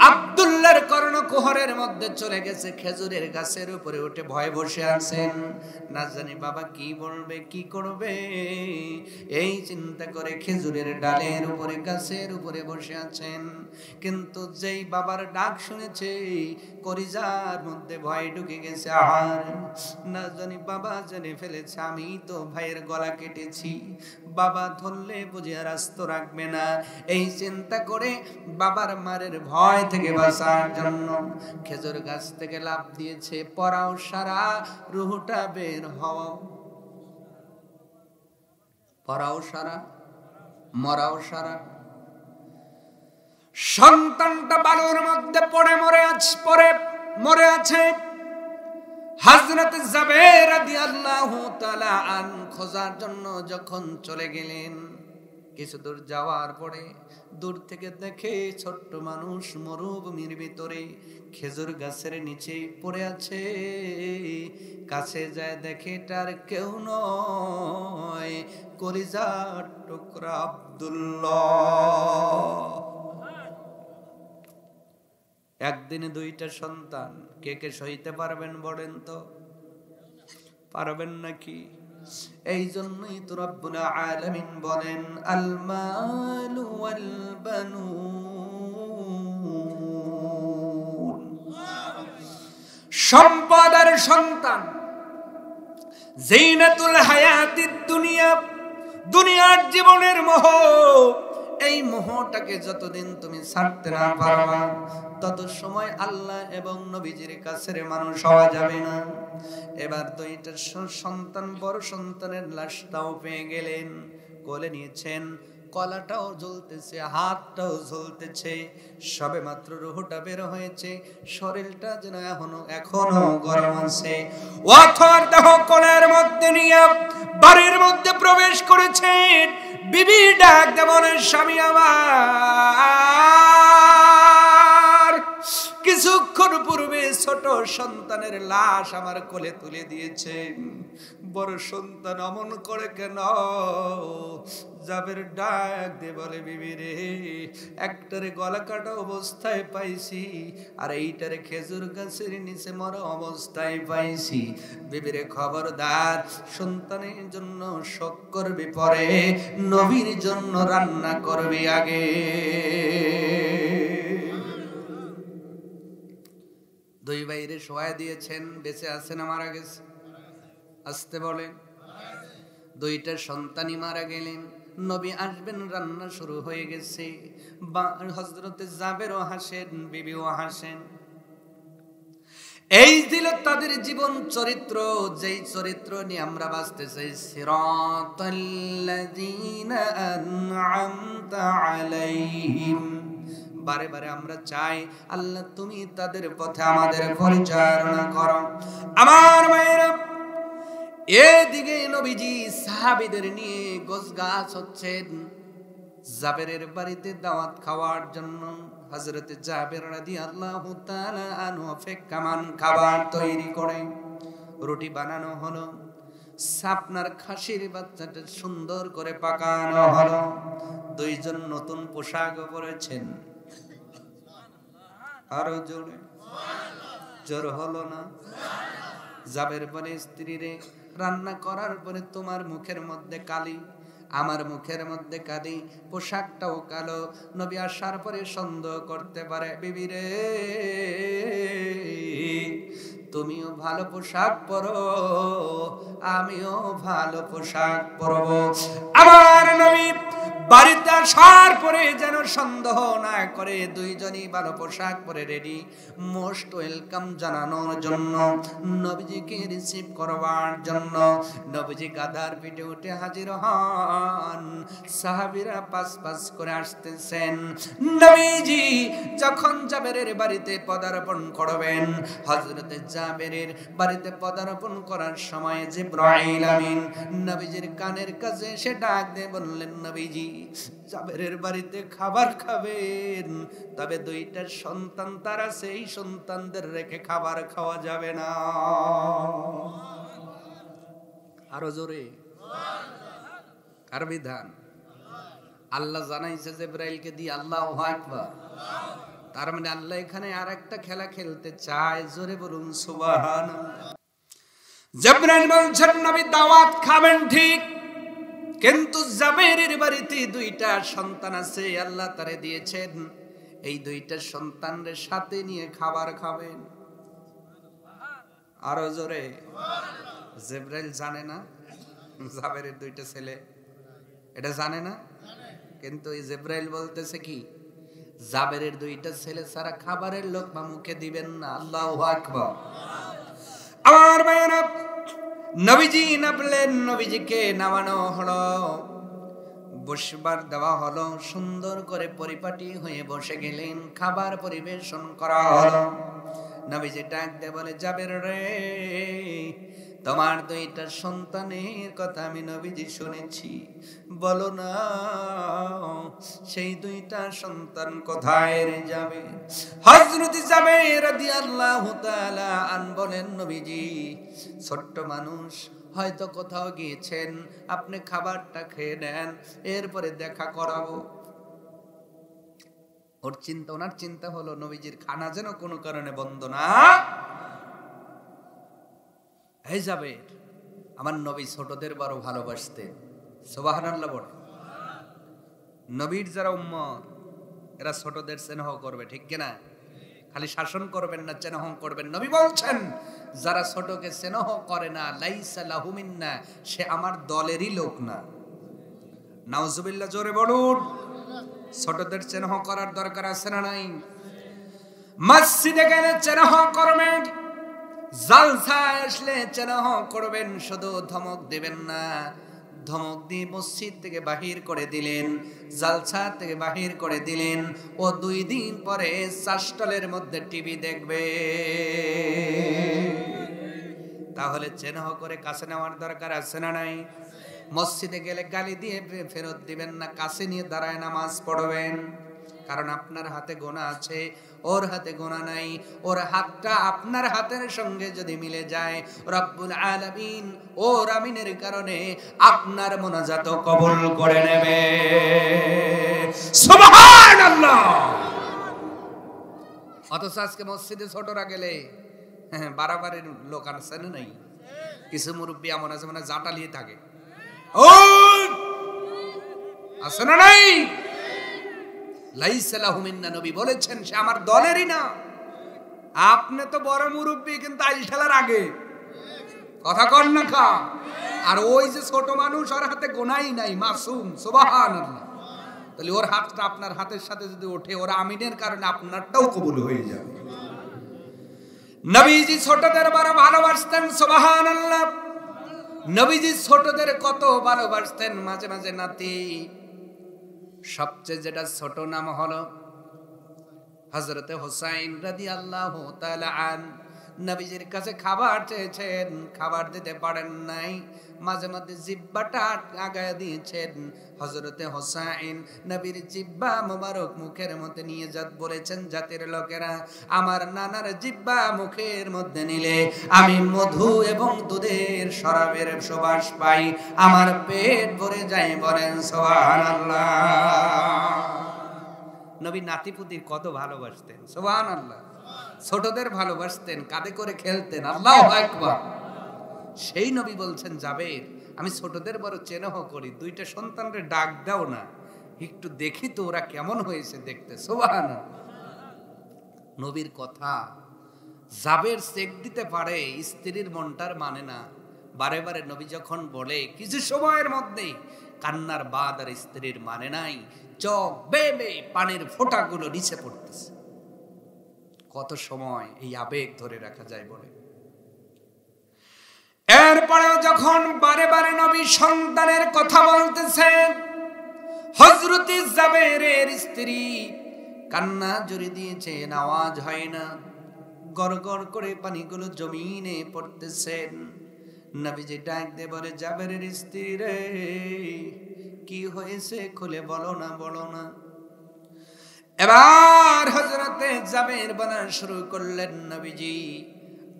আব্দুল্লাহর কর্ণকুহরের মধ্যে চলে গেছে, খেজুরের গাছের উপরে উঠে ভয়ে বসে আছেন, না জানি বাবা কি বলবে কি করবে, এই চিন্তা করে খেজুরের ডালের উপরে গাছের উপরে বসে আছেন। কিন্তু যেই বাবার ডাক শুনেছে, কলিজার মধ্যে ভয় ঢুকে গেছে, আর না জানি বাবা জেনে ফেলেছে আমি তো ভাইয়ের গলা কেটেছি, বাবা ধরলে বুঝে আর আস্ত রাখবে না। এই চিন্তা করে বাবার মারের ভয় থেকে বাঁচার জন্য খেজুর গাছ থেকে লাফ দিয়েছে, পরাও সারা রুহটা বের হও, পরাও সারা মরাও সারা। সন্তানটা বালুর মধ্যে পড়ে মরে আছে। হযরত জাবের রাদিয়াল্লাহু তাআলা আন খোঁজার জন্য যখন চলে গেলেন, কিছু দূর যাওয়ার পরে দূর থেকে দেখে ছোট্ট মানুষ মরুভূমির ভিতরে খেজুর গাছের নিচে পড়ে আছে। কাছে যায় দেখে তার কেউ নয়, কলিজার টুকরা আব্দুল্লাহ। একদিনে দুইটা সন্তান, কে কে সইতে পারবেন বলেন তো? পারবেন নাকি? এই জন্যই তো রব্বুল আলামিন বলেন, আল মালু ওয়াল বানুন, সম্পদ আর সন্তান জিনাতুল হায়াতিদ দুনিয়া, দুনিয়ার জীবনের মোহ। এই মোহটাকে যতদিন তুমি ছাড়তে না পারবা, তত সময় আল্লাহ এবং নবীজির কাছের মানুষ হওয়া যাবে না। এবার দুইটা সন্তান, বড় সন্তানের লাশটাও পেয়ে গেলেন, কোলে নিয়েছেন, কলাটাও জ্বলতেছে, হাতটাও জ্বলতেছে, সবে মাত্র রুহটা বের হয়েছে, শরীরটা যেন এখনো গরম আছে। অথর দেহ কোলের মধ্যে নিয়ে বাড়ির মধ্যে প্রবেশ করেছেন। বিবি ডাক দেবন, স্বামী আমার, কিছুক্ষণ পূর্বে ছোট সন্তানের লাশ আমার কোলে তুলে দিয়েছেন, বড় সন্তান অমন করে কেন? জাবের ডাক দিয়ে বলে, বিবি রে, একটারে গলা কাটা অবস্থায় পাইছি, আর এইটারে খেজুর গাছের নিচে মরা অবস্থায় পাইছি। বিবিরে খবরদার, সন্তানের জন্য শোক করবি পরে, নবীর জন্য রান্না করবি আগে। দুই ভাইরে শোয়া দিয়েছেন, বেঁচে আছে না মারা গেছে? আসতে বলেন। দুইটা সন্তানই মারা গেলেন, নবী আসবেন, রান্না শুরু হয়ে গেছে। হযরতে জাবেরও হাসেন, বিবিও হাসেন। এই ছিল তাদের জীবন চরিত্র, যেই চরিত্র নিয়ে আমরা বাঁচতে চাই। সিরাতাল্লাযীনা আন'আমতা আলাইহিম, বারে বারে আমরা চাই আল্লাহ তুমি তাদের পথে আমাদের পরিচালনা করো। আমার মায়েরা, এদিকে নবীজি সাহাবীদের নিয়ে গোছগাছ হচ্ছেন জাবেরের বাড়িতে দাওয়াত খাওয়ার জন্য। হযরতে জাবের রাদিয়াল্লাহু তাআলা আনহু ফেকামান খাবার তৈরি করে, রুটি বানানো হলো, আপনার খাসির বাচ্চাটা সুন্দর করে পাকানো হলো, দুইজন নতুন পোশাক পরেছেন। আরো জোরে জোর হলো না? জাবের বলে, স্ত্রী রে, রান্না করার পরে তোমার মুখের মধ্যে কালি, আমার মুখের মধ্যে কালি, পোশাকটাও কালো, নবী আসার পরে সন্দেহ করতে পারে। বিবি রে, তুমিও ভালো পোশাক পরো, আমিও ভালো পোশাক পরবো। আমার নবী বাড়িতে আসার পরে যেন সন্দেহ না করে, দুইজনই ভালো পোশাক পরে রেডি, মোস্ট ওয়েলকাম জানানোর জন্য, নবীজিকে রিসিভ করবার জন্য। নবীজি গাধার পিঠে উঠে হাজির হন, সাহাবীরা পাস পাস করে আসতেছেন। নবীজি যখন জাবেরের বাড়িতে পদার্পণ করবেন, হযরতে জাবেরের বাড়িতে পদার্পণ করার সময় জিবরাইল আমিন নবীজির কানের কাছে এসে ডাক দিয়ে বললেন, নবীজি জাবেরের বাড়িতে খাবার খাবেন, তবে দুইটা সন্তান তার আছে, এই সন্তানদের রেখে খাবার খাওয়া যাবে না। আরো জোরে, কার বিধান? আল্লাহ জানাইছে জিবরাইলকে দিয়ে, আল্লাহু আকবার। তার মানে আল্লাহ এখানে আর একটা খেলা খেলতে চায়, জোরে বলুন সুবহানাল্লাহ। জিবরাইল বলছেন নবী দাওয়াত খাবেন ঠিক, কিন্তু জাবেরের বাড়িতে দুইটা সন্তান আছে, আল্লাহ তারে দিয়েছেন, এই দুইটা সন্তানের সাথে নিয়ে খাবার খাবেন। আরো জোরে। জিবরাইল জানে না জাবেরের দুইটা ছেলে, এটা জানে না, কিন্তু এই জিবরাইল বলতেছে কি, জাবেরের দুইটা ছেলে ছাড়া খাবারের লোকমা মুখে দিবেন না। আল্লাহু আকবার। আমার ভাইরা, নবীজি নামলেন, নবীজিকে নামানো হলো, বসবার দেওয়া হলো, সুন্দর করে পরিপাটি হয়ে বসে গেলেন, খাবার পরিবেশন করা হলো। নবীজি ডাক দিয়ে বলে, জাবের রে, তোমার দুইটা সন্তানের কথা আমি নবীজি শুনেছি, বলো না সেই দুইটা সন্তান কোথায় যাবে? হযরত জাবের রাদিয়াল্লাহু তাআলা আন বলেন, নবীজি ছোট্ট মানুষ, হয়তো কোথাও গিয়েছেন, আপনি খাবারটা খেয়ে নেন, এরপরে দেখা করাবো। ওনার চিন্তা হলো নবীজির খানা যেন কোনো কারণে বন্ধ না হয়ে যাবে। আমার নবী ছোটদের বড় ভালোবাসতেন, সুবহানাল্লাহ বড়। নবীর যারা উম্মত, এরা ছোটদের স্নেহ করবে, ঠিক কিনা? খালি শাসন করবেন না, স্নেহ করবেন। নবী বলছেন, যারা ছোটকে স্নেহ করে না, লাইসা লাহু মিন্না, সে আমার দলেরই লোক না। নাউজুবিল্লাহ, জোরে বলুন। ছোটদের স্নেহ করার দরকার আছে না নাই? মসজিদে গেলে স্নেহ করবেন, জালসায় আসলে স্নেহ করবেন, শুধু ধমক দিবেন না। ধমক দিয়ে মসজিদ থেকে বাহির করে দিলেন, জালসা থেকে বাহির করে দিলেন, ও 2 দিন পরে চাষটলের মধ্যে টিভি দেখবে। তাহলে স্নেহ করে কাছে নেওয়ার দরকার আছে না নাই? মসজিদে গেলে গালি দিয়ে ফেরত দিবেন না, কাছে নিয়ে দাঁড়ায় নামাজ পড়বেন। কারণ আপনার হাতে গোনা আছে, ওর হাতে গোনা নাই। ওর হাতটা আপনার হাতের সঙ্গে যদি মিলে যায়, রব্বুল আলামিন ওর আমিনের কারণে আপনার মোনাজাত কবুল করে নেবে। সুবহানাল্লাহ। অথচ আজকে মসজিদে ছোটরা গেলে বাড়াবাড়ির লোক আছে না নাই? কিছু মুরব্বী এমন আছে মানে জাটালিয়ে থাকে, ও আছে না নাই? লাইসা লাহু মিন্না, নবী বলেছেন সে আমার দলেরই না। আপনি তো বড় মুরব্বী, কিন্তু আইল ঠেলার আগে কথা কন না খা। আর ওই যে ছোট মানুষ, ওর হাতে গোনাই নাই, মাসুম, সুবহানাল্লাহ। তাহলে ওর হাতটা আপনার হাতের সাথে যদি ওঠে, ওর আমিনের কারণে আপনারটাও কবুল হয়ে যাবে। নবীজি ছোটদের বড় ভালোবাসতেন, সুবহানাল্লাহ। নবীজি ছোটদের কত ভালোবাসতেন। মাঝে মাঝে নাতি, সবচেয়ে যেটা ছোট নাম হলো হযরতে হুসাইন রাদিয়াল্লাহু তাআলা আন। নবীজির কাছে খাবার চেয়েছেন, খাবার দিতে পারেন নাই, মাঝে মাঝে জিহ্বাটা আগায় দিয়েছেন। হযরতে হুসাইন নবীর জিহ্বা মোবারক মুখের মধ্যে নিয়ে বলেছেন, জাতির লোকেরা, আমার নানার জিহ্বা মুখের মধ্যে নিলে আমি মধু এবং দুধের শরাবের সুবাস পাই, আমার পেট ভরে যায়। বলেন সুবহানাল্লাহ। নবী নাতিপুতির কত ভালোবাসতেন, সুবহানাল্লাহ। ছোটদের ভালোবাসতেন, কাঁধে করে খেলতেন, আল্লাহু আকবার। সেই নবী বলছেন, জাবের, আমি ছোটদের বড় স্নেহ করি, 2টা সন্তানরে ডাক দাও না, একটু দেখি তো ওরা কেমন হয়েছে দেখতে। সুবহানাল্লাহ। নবীর কথা। জাবের চেক দিতে পারে, স্ত্রীর মনটার মানে না। বারে বারে নবী যখন বলে, কিছু সময়ের মধ্যে কান্নার বাদ আর স্ত্রীর মানে নাই, চোখ বেয়ে পানির ফোঁটাগুলো নিচে পড়তেছে। কত সময় এই আবেগ ধরে রাখা যায় বলে। এরপরেও যখন বারে বারে নবী সন্তানের কথা বলতেছেন, হযরত জাবেরের স্ত্রী কান্না জুড়ে দিয়েছেন, আওয়াজ হয় না, গড় গড় করে পানিগুলো জমিনে পড়তেছেন। নবীজি ডাক দিয়ে বলে, জাবেরের স্ত্রী রে, কি হয়েছে খুলে বলো না, বলো না। এবার হযরতে জাবের বলা শুরু করলেন, নবীজি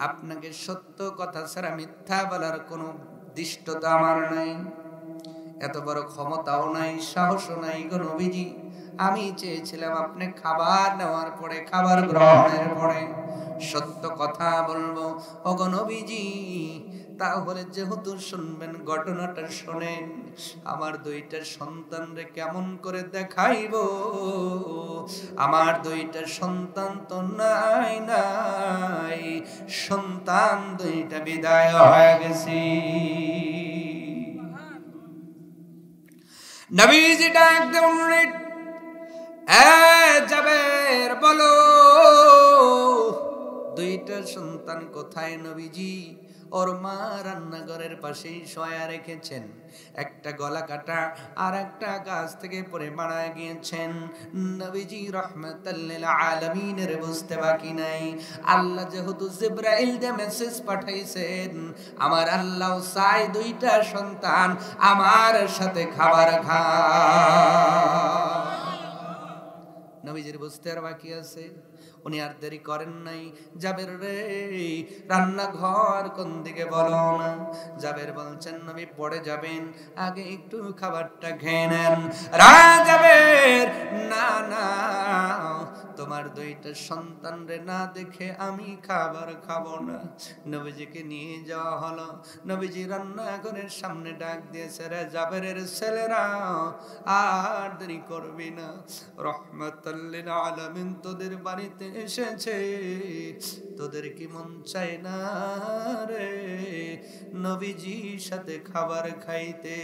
আপনাকে সত্য কথা ছাড়া মিথ্যা বলার কোনো দৃষ্টতা আমার নাই, এত বড় ক্ষমতাও নাই, সাহসও নাই গো নবীজি। আমি চেয়েছিলাম আপনি খাবার নেওয়ার পরে, খাবার গ্রহণের পরে সত্য কথা বলবো ও গো নবীজি। তাহলে যেহেতু শুনবেন, ঘটনাটা শোনেন। আমার দুইটা সন্তানরে কেমন করে দেখাইব, আমার দুইটা সন্তান তো নাই নাই, সন্তান দুইটা বিদায় হয়ে গেছে। নবীজি ডাক দিয়ে বললেন, এ জাবের বলো দুইটা সন্তান কোথায়? নবীজি ওর মা রান্নাঘরের পাশেই শোয়া রেখেছেন, একটা গলা কাটা আর একটা গাছ থেকে পড়ে মারা গিয়েছেন। নবীজি রাহমাতাল লিল আলামিনের বুঝতে বাকি নাই, আল্লাহ যেহেতু জিবরাইল দিয়ে মেসেজ পাঠাইছেন, আমার আল্লাহ চাই দুইটা সন্তান আমার সাথে খাবার খায়। নবীজির বুঝতে আর বাকি আছে, উনি আর দেরি করেন নাই। জাবের রে রান্নাঘর কোন দিকে বলো না। জাবের বলছেন, নবী পড়ে যাবেন, আগে একটু খাবারটা খেয়ে নেন। জাবের না না, তোমার দুইটা সন্তান রে না দেখে আমি খাবার খাবো না। নবীজিকে নিয়ে যাওয়া হলো। নবীজি রান্নাঘরের সামনে ডাক দিয়েছে, রে জাবেরের ছেলেরা আর দেরি করবি না, রহমাতাল লিল আলামিন তোদের বাড়িতে এসেছে, তোদের কি মন চায় না রে নবীজির সাথে খাবার খাইতে?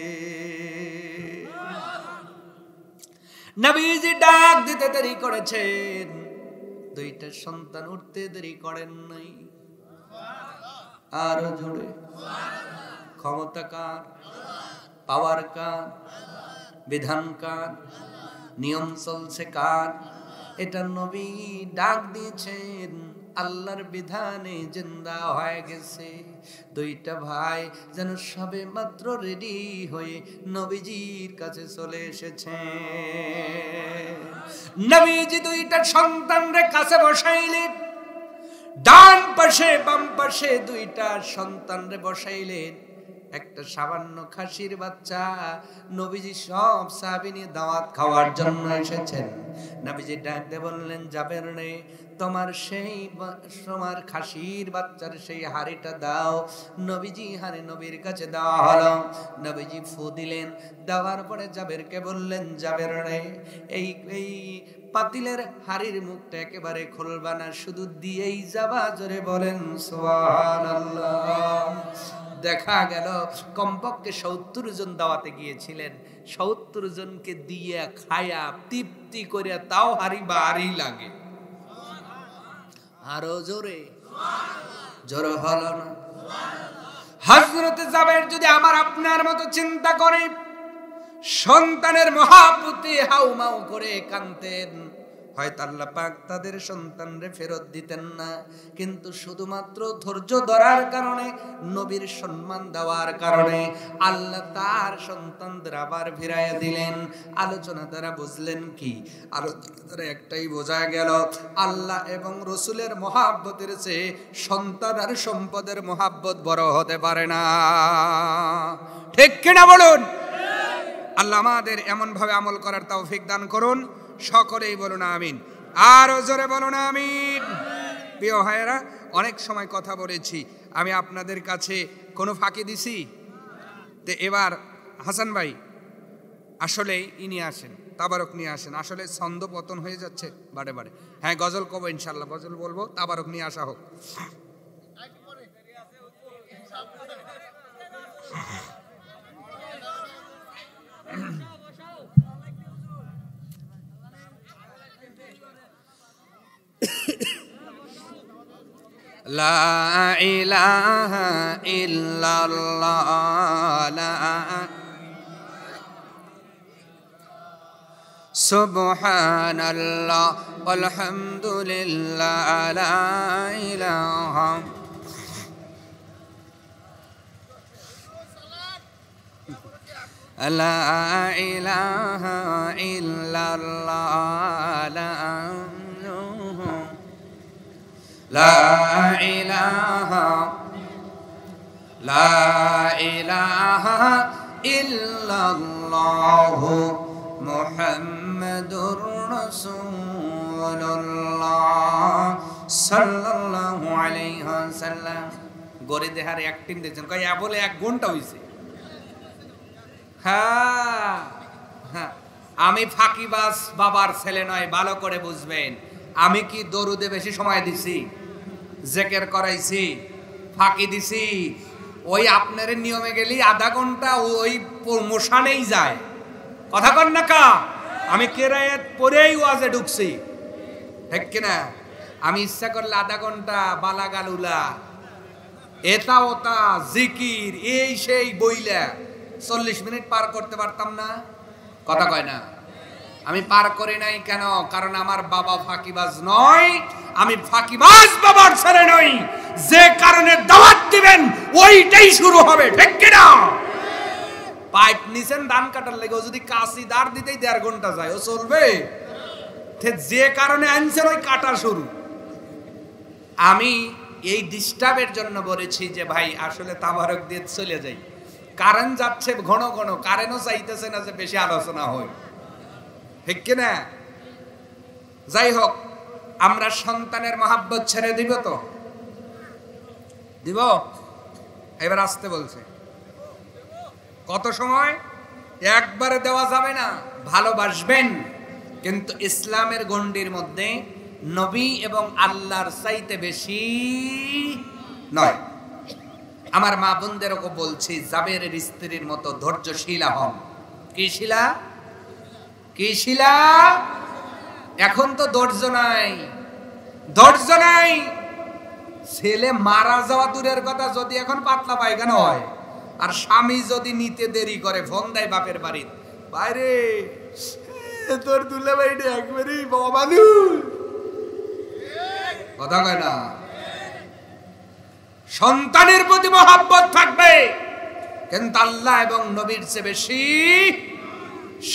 নবীজি ডাক দিতে দেরি করেছেন, দুইটা সন্তান উঠতে দেরি করেন নাই। আরো জোরে, ক্ষমতা কার? পাওয়ার কার? বিধান কার? নিয়ম চলছে কার? এটা নবী ডাক দিয়েছেন, আল্লাহর বিধানে জিন্দা হয়ে গেছে। দুইটা ভাই যেন সবে মাত্র রেডি হয়ে নবীজির কাছে চলে এসেছে। নবীজি দুইটা সন্তানরে কাছে বসাইলেন, ডান পাশে বাম পাশে দুইটা সন্তানরে বসাইলেন। একটা সামান্য খাসির বাচ্চা, নবীজি সব সাহাবী নিয়ে দাওয়াত খাওয়ার জন্য এসেছেন। নবীজি ডাকতে বললেন, জাবের রে তোমার সেই তোমার খাসির বাচ্চার সেই হাড়িটা দাও। নবীজি হাড়ি নবীর কাছে দেওয়া হলো। নবীজি ফু দিলেন, দেওয়ার পরে জাবেরকে বললেন, জাবের রে এই এই পাতিলের হাড়ির মুখটা একেবারে খুলবা না, শুধু দিয়েই যাবা। জোরে বলেন সুবহানাল্লাহ। দেখা গেল কমপক্ষে ৭০ জন দাওয়াতে গিয়েছিলেন, ৭০ জনকে দিয়ে খায়া তৃপ্তি করে তাও হাড়ি বাড়ি লাগে। আরো জোরে, জোরে হলো না? হযরত জাবের যদি আমার আপনার মতো চিন্তা করে, সন্তানের মহাব্বতে হাউমাউ করে কাঁদতেন, হয়তো আল্লাহ পাক তাদের সন্তানরে ফেরত দিতেন না। কিন্তু শুধুমাত্র ধৈর্য ধরার কারণে, নবীর সম্মান দেওয়ার কারণে আল্লাহ তার সন্তানদের আবার ফিরাইয়া দিলেন। আলোচনা দ্বারা বুঝলেন কি? আলোচনা দ্বারা একটাই বোঝা গেল, আল্লাহ এবং রসুলের মহাব্বতের চেয়ে সন্তান আর সম্পদের মহাব্বত বড় হতে পারে না। ঠিক কিনা বলুন? আল্লাহ আমাদের এমন ভাবে আমল করার তৌফিক দান করুন। সকলেই বলুন আমিন। আরো জোরে বলুন আমিন। প্রিয় ভাইয়েরা, অনেক সময় কথা বলেছি, আমি আপনাদের কাছে কোনো ফাঁকি দিছি? তো এবার হাসান ভাই আসলে নিয়ে আসেন, তাবারক নিয়ে আসেন। আসলে ছন্দ পতন হয়ে যাচ্ছে বারে বারে। হ্যাঁ, গজল কব ইনশাল্লাহ, গজল বলবো, তাবারক নিয়ে আসা হোক। লা ইলাহা ইল্লাল্লাহ, লা সুবহানাল্লাহ আলহামদুলিল্লাহ, লা ইলাহা লা ইলাহা ইল্লাল্লাহ লা ইলাহা ইল্লাল্লাহ মুহাম্মাদুর রাসূলুল্লাহ সাল্লাল্লাহু আলাইহি ওয়াসাল্লাম। গরে দেহার অ্যাক্টিং দেখছেন, কই বলে 1 ঘন্টা হইছে। হ্যাঁ হ্যাঁ, আমি ফাঁকিবাজ বাবার ছেলে নয়, ভালো করে বুঝবেন। আমি কি দরুদে বেশি সময় দিছি, জিকির করাইছি, ফাঁকি দিছি? ওই আপনার নিয়মে গেলি আধা ঘন্টা ওই প্রমোশনেই যায়। কথা কন না কা? আমি কেরায়াত পরেই ওয়াজে ঢুকছি, ঠিক কিনা? আমি ইচ্ছা করলে আধা ঘন্টা বালাগালুলা এটা ওটা জিকির এই সেই বইলা 40 মিনিট পার করতে পারতাম না? কথা কয় না? আমি পার করি নাই কেন? কারণ আমার বাবা ফাঁকিবাজ নয়, আমি ফাঁকিবাজ বাবার ছেলে নই। যে কারণে দাওয়াত দিবেন ওইটাই শুরু হবে, ঠিক কিনা? পাইপ নিছেন ধান কাটার লেগে, যদি কাশি দাঁড় দিতেই 1.5 ঘন্টা যায়, ও চলবে? যে কারণে আনছেন ওই কাটা শুরু। আমি এই ডিস্টার্বের জন্য বলেছি যে ভাই আসলে তাবারক দিয়ে চলে যাই। কারেন্ট যাচ্ছে ঘন ঘন, কারেন্টও চাইতেছে না যে বেশি আলোচনা হয়, ঠিক কিনা? যাই হোক, আমরা সন্তানের মহাব্বত ছেড়ে দিব তো? দিব? এবার আসতে বলছে। কত সময়? একবারে দেওয়া যাবে না, ভালোবাসবেন, কিন্তু ইসলামের গণ্ডির মধ্যে নবী এবং আল্লাহর চাইতে বেশি নয়। আমার মা বোনদেরকে বলছি, জাবেরের স্ত্রীর মতো ধৈর্যশীলা হন। কি শিলা? কি শিলা? এখন তো ধৈর্য নাই, ধৈর্য নাই। ছেলে মারা যাওয়া দূরের কথা, যদি এখন পাতলা পায়খানা হয় আর স্বামী যদি নিতে দেরি করে, ফোন দেয় বাপের বাড়ির, বাইরে তোর দুলে বাইরে একবারই বাবা মানুষ। কথা কয় না? সন্তানের প্রতি মহাব্বত থাকবে, কিন্তু আল্লাহ এবং নবীর চেয়ে বেশি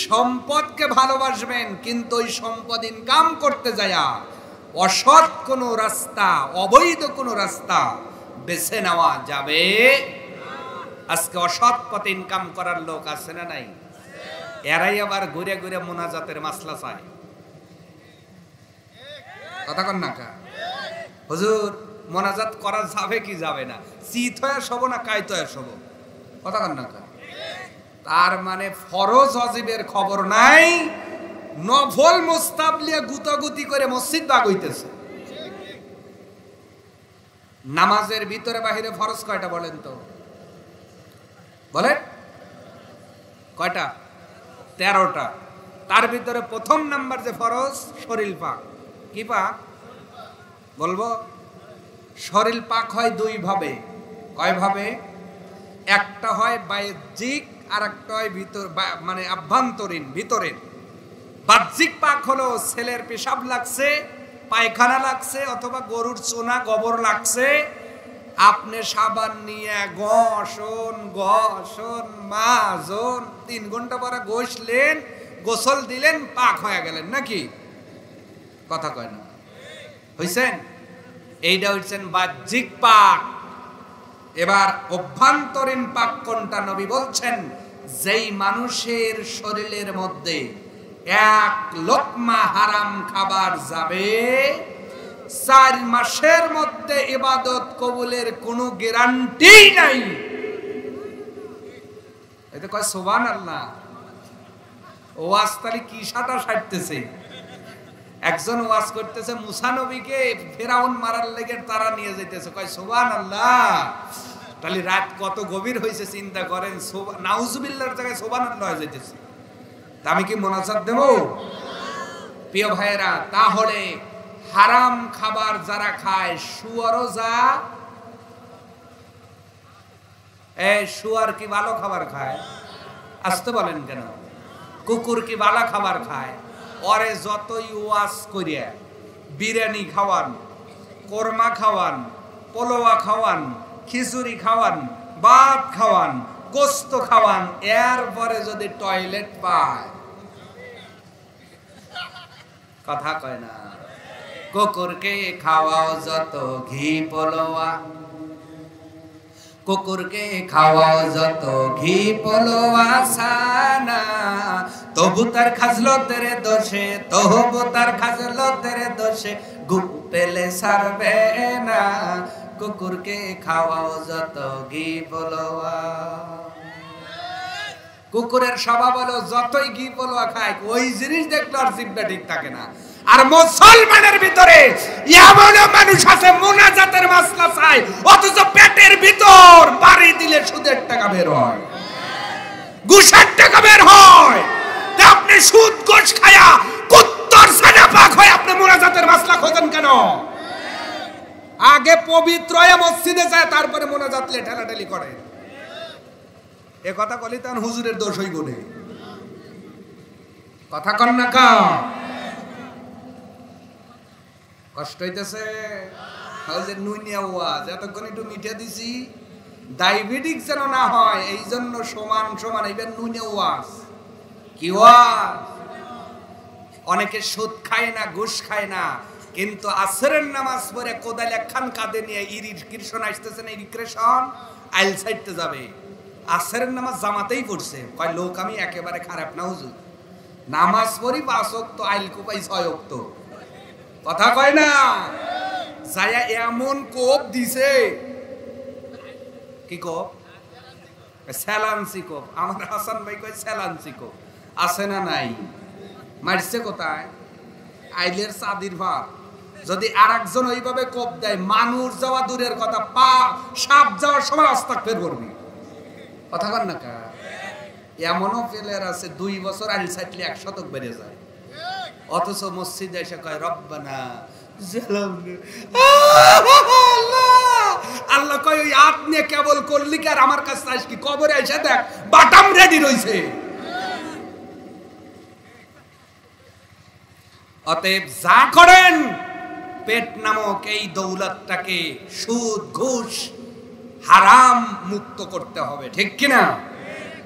সম্পদকে ভালোবাসবেন, কিন্তু ওই সম্পদ ইনকাম করতে যায়া অসৎ কোনো রাস্তা, অবৈধ কোনো রাস্তা বেছে নেওয়া যাবে। আজকে অসৎ পথে ইনকাম করার লোক আছে না নাই? এরাই আবার ঘুরে ঘুরে মোনাজাতের মাসলা চায়। কথা কন না কা? হুজুর মোনাজাত করা যাবে কি যাবে না? চিত হয়ে শোব না কায়িত হয়ে শোব? কথা কন না কা? তার মানে ফরজ ওয়াজিবের খবর নাই, নফল মুস্তাবলিয়া গুতাগুতি করে মসজিদ বাগ হইতেছে। নামাজের ভিতরে বাহিরে ফরজ কয়টা বলেন তো? বলেন কয়টা? 13টা। তার ভিতরে প্রথম নাম্বার যে ফরজ, শরীর পাক। কি পাক বলবো? শরীর পাক হয় 2 ভাবে। কয় ভাবে? একটা হয় বাহ্যিক, আর একটা হয় ভিতর, মানে আভ্যন্তরীণ, ভিতরের। বাহ্যিক পাক হলো ছেলের পেশাব লাগছে, পায়খানা লাগছে, অথবা গরুর চোনা গোবর লাগছে, আপনি সাবান নিয়ে ঘষণ মাজন 3 ঘন্টা পরে ঘষলেন, গোসল দিলেন, পাক হয়ে গেলেন নাকি? কথা কয় না? হইছেন? এইটা হইছেন বাহ্যিক পাক। এবার অভ্যন্তরীণ পাক কোনটা? নবী বলছেন, যেই মানুষের শরীরের মধ্যে 1 লোকমা হারাম খাবার যাবে, 4 মাসের মধ্যে ইবাদত কবুলের কোনো গ্যারান্টি নাই। এটা কয় সুবহানাল্লাহ। ওয়াজ তালি কি সাটা সাটতেছে। একজন ওয়াজ করতেছে, মুসা নবীকে ফেরাউন মারার লেগে তারা নিয়ে যাইতেছে, কয় সুবহানাল্লাহ। তাহলে রাত কত গভীর হয়েছে চিন্তা করেন। নাউজুবিল্লাহর জায়গায় সুবহানাল্লাহ হয়ে যাইতেছে। তা আমি কি মোনাজাত দেব? প্রিয় ভাইয়েরা, তাহলে হারাম খাবার যারা খায়, শুয়ারও যা। শুয়ার কি ভালো খাবার খায়? আসতে বলেন কেন? কুকুর কি ভালো খাবার খায়? ওরে যতই ওয়াজ করিয়া বিরিয়ানি খাওয়ান, কোরমা খাওয়ান, পোলোয়া খাওয়ান, খিচুড়ি খাওয়ান, ভাত খাওয়ান, গোস্ত খাওয়ান, এরপরে যদি টয়লেট পায়, কথা কয় না। কুকুরকে খাওয়াও যত ঘি পোলোয়া, কুকুরকে খাওয়াও যত ঘি পোলোয়া ছানা, তবু তার খাজলতের দোষে, তবু তার খাজলতের দোষে গুপ পেলে ছাড়বে না। কুকুরকে খাওয়াও যত ঘি পোলোয়া। কুকুরের স্বভাব হলো যতই ঘি পোলোয়া খায়, ওই জিনিস দেখলে আর জিভটা ঠিক থাকে না। আর মুসলমানের ভিতরে এমন মানুষ আছে মুনাজাতের মাসলা চাই, অথচ পেটের ভিতর বাড়ি দিলে সুদের টাকা বের হয়, ঘুষের টাকা বের হয়। তা আপনি সুদ ঘুষ খায়া কুত্তর ছানা পাক হয়, আপনি মুনাজাতের মাসলা খোঁজেন কেন? আগে পবিত্র হয়ে মসজিদে যায়, তারপরে মুনাজাত লে ঠেলাঠেলি করে। এ কথা বলি তার হুজুরের দোষ হইব না, কথা কন না কা? কষ্ট হইতেছে? হাউজের নুইনিয়া ওয়াজ এতক্ষণ একটু মিঠে দিছি, ডায়াবেটিক যেন না হয় এই জন্য সমান সমান এইবার নুইনিয়া ওয়াজ। কি ওয়াজ? অনেকে সুদ খায় না, ঘুষ খায় না, কিন্তু আসরের নামাজ পড়ে কোদাল একখান কাঁধে নিয়ে ইরিগেশন আসতেছে না, ইরিগেশন আইল সাইডতে যাবে, আসরের নামাজ জামাতেই পড়ছে, কয় লোক আমি একেবারে খারাপ না হুজুর, নামাজ পড়ি 5 ওয়াক্ত, আইল কোপাই 6 ওয়াক্ত, কথা কয় না? যায়া এমন কোপ দিছে, কি কোপ? স্যালান্সি কোপ। আমার হাসান ভাই কয় স্যালান্সি কোপ আছে না নাই? মারছে কোথায়? আইলের চাঁদির ভাত। যদি আরেকজন ওইভাবে কোপ দেয়, মানুষ যাওয়া দূরের কথা, পা সাপ যাওয়ার সময় আস্তাগফির করবি, কথা কন না কা? এমনও প্লেয়ার আছে 2 বছর আইল সাইটলে 1 শতক বেড়ে যায়, অথচ মসজিদে এসে কয় রব্বানা জালামনা। আল্লাহ কয় ওই হাত নিয়ে কেবল করলি কি আর আমার কাছে আসি কি? কবরে এসে দেখ বাটাম রেডি রইছে। অতএব যা করেন, পেট নামক এই দৌলতটাকে সুদ ঘুষ হারাম মুক্ত করতে হবে, ঠিক কিনা?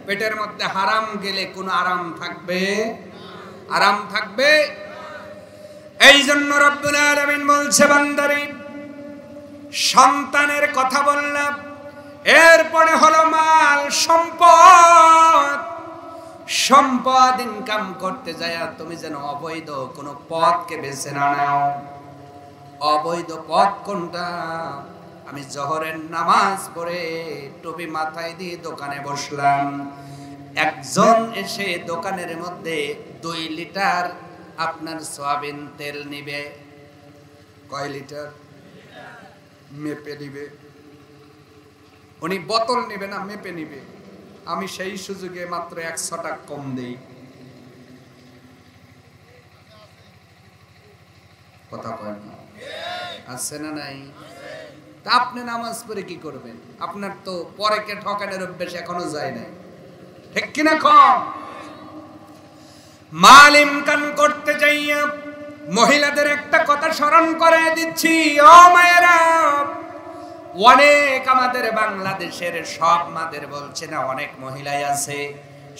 পেটের মধ্যে হারাম গেলে কোনো আরাম থাকবে? আরাম থাকবে? এই জন্য রব্বুল আলামিন বলছে, বান্দারে সন্তানের কথা বললাম, এরপরে হলো মাল সম্পদ। সম্পদ ইনকাম করতে যায় তুমি যেন অবৈধ কোনো পথকে বেছে না নাও। অবৈধ পথ কোনটা? আমি জোহরের নামাজ পড়ে টুপি মাথায় দিয়ে দোকানে বসলাম, একজন এসে দোকানের মধ্যে 2 লিটার আপনার সয়াবিন তেল নিবে। কয় লিটার? মেপে নিবে। উনি বোতল নিবে না, মেপে নিবে। আমি সেই সুযোগে মাত্র 100 টাকা কম দেই, কথা কয় না? আছে না নাই? তা আপনি নামাজ পড়ে কি করবেন? আপনার তো পরেকে ঠকানোর অভ্যাস এখনো যায় নাই, ঠিক কিনা? কম মাল ইনকাম করতে যাইয়া মহিলাদের একটা কথা স্মরণ করে দিচ্ছি, ও মায়েরা, অনেক আমাদের বাংলাদেশের সব মাদের বলছে না, অনেক মহিলাই আছে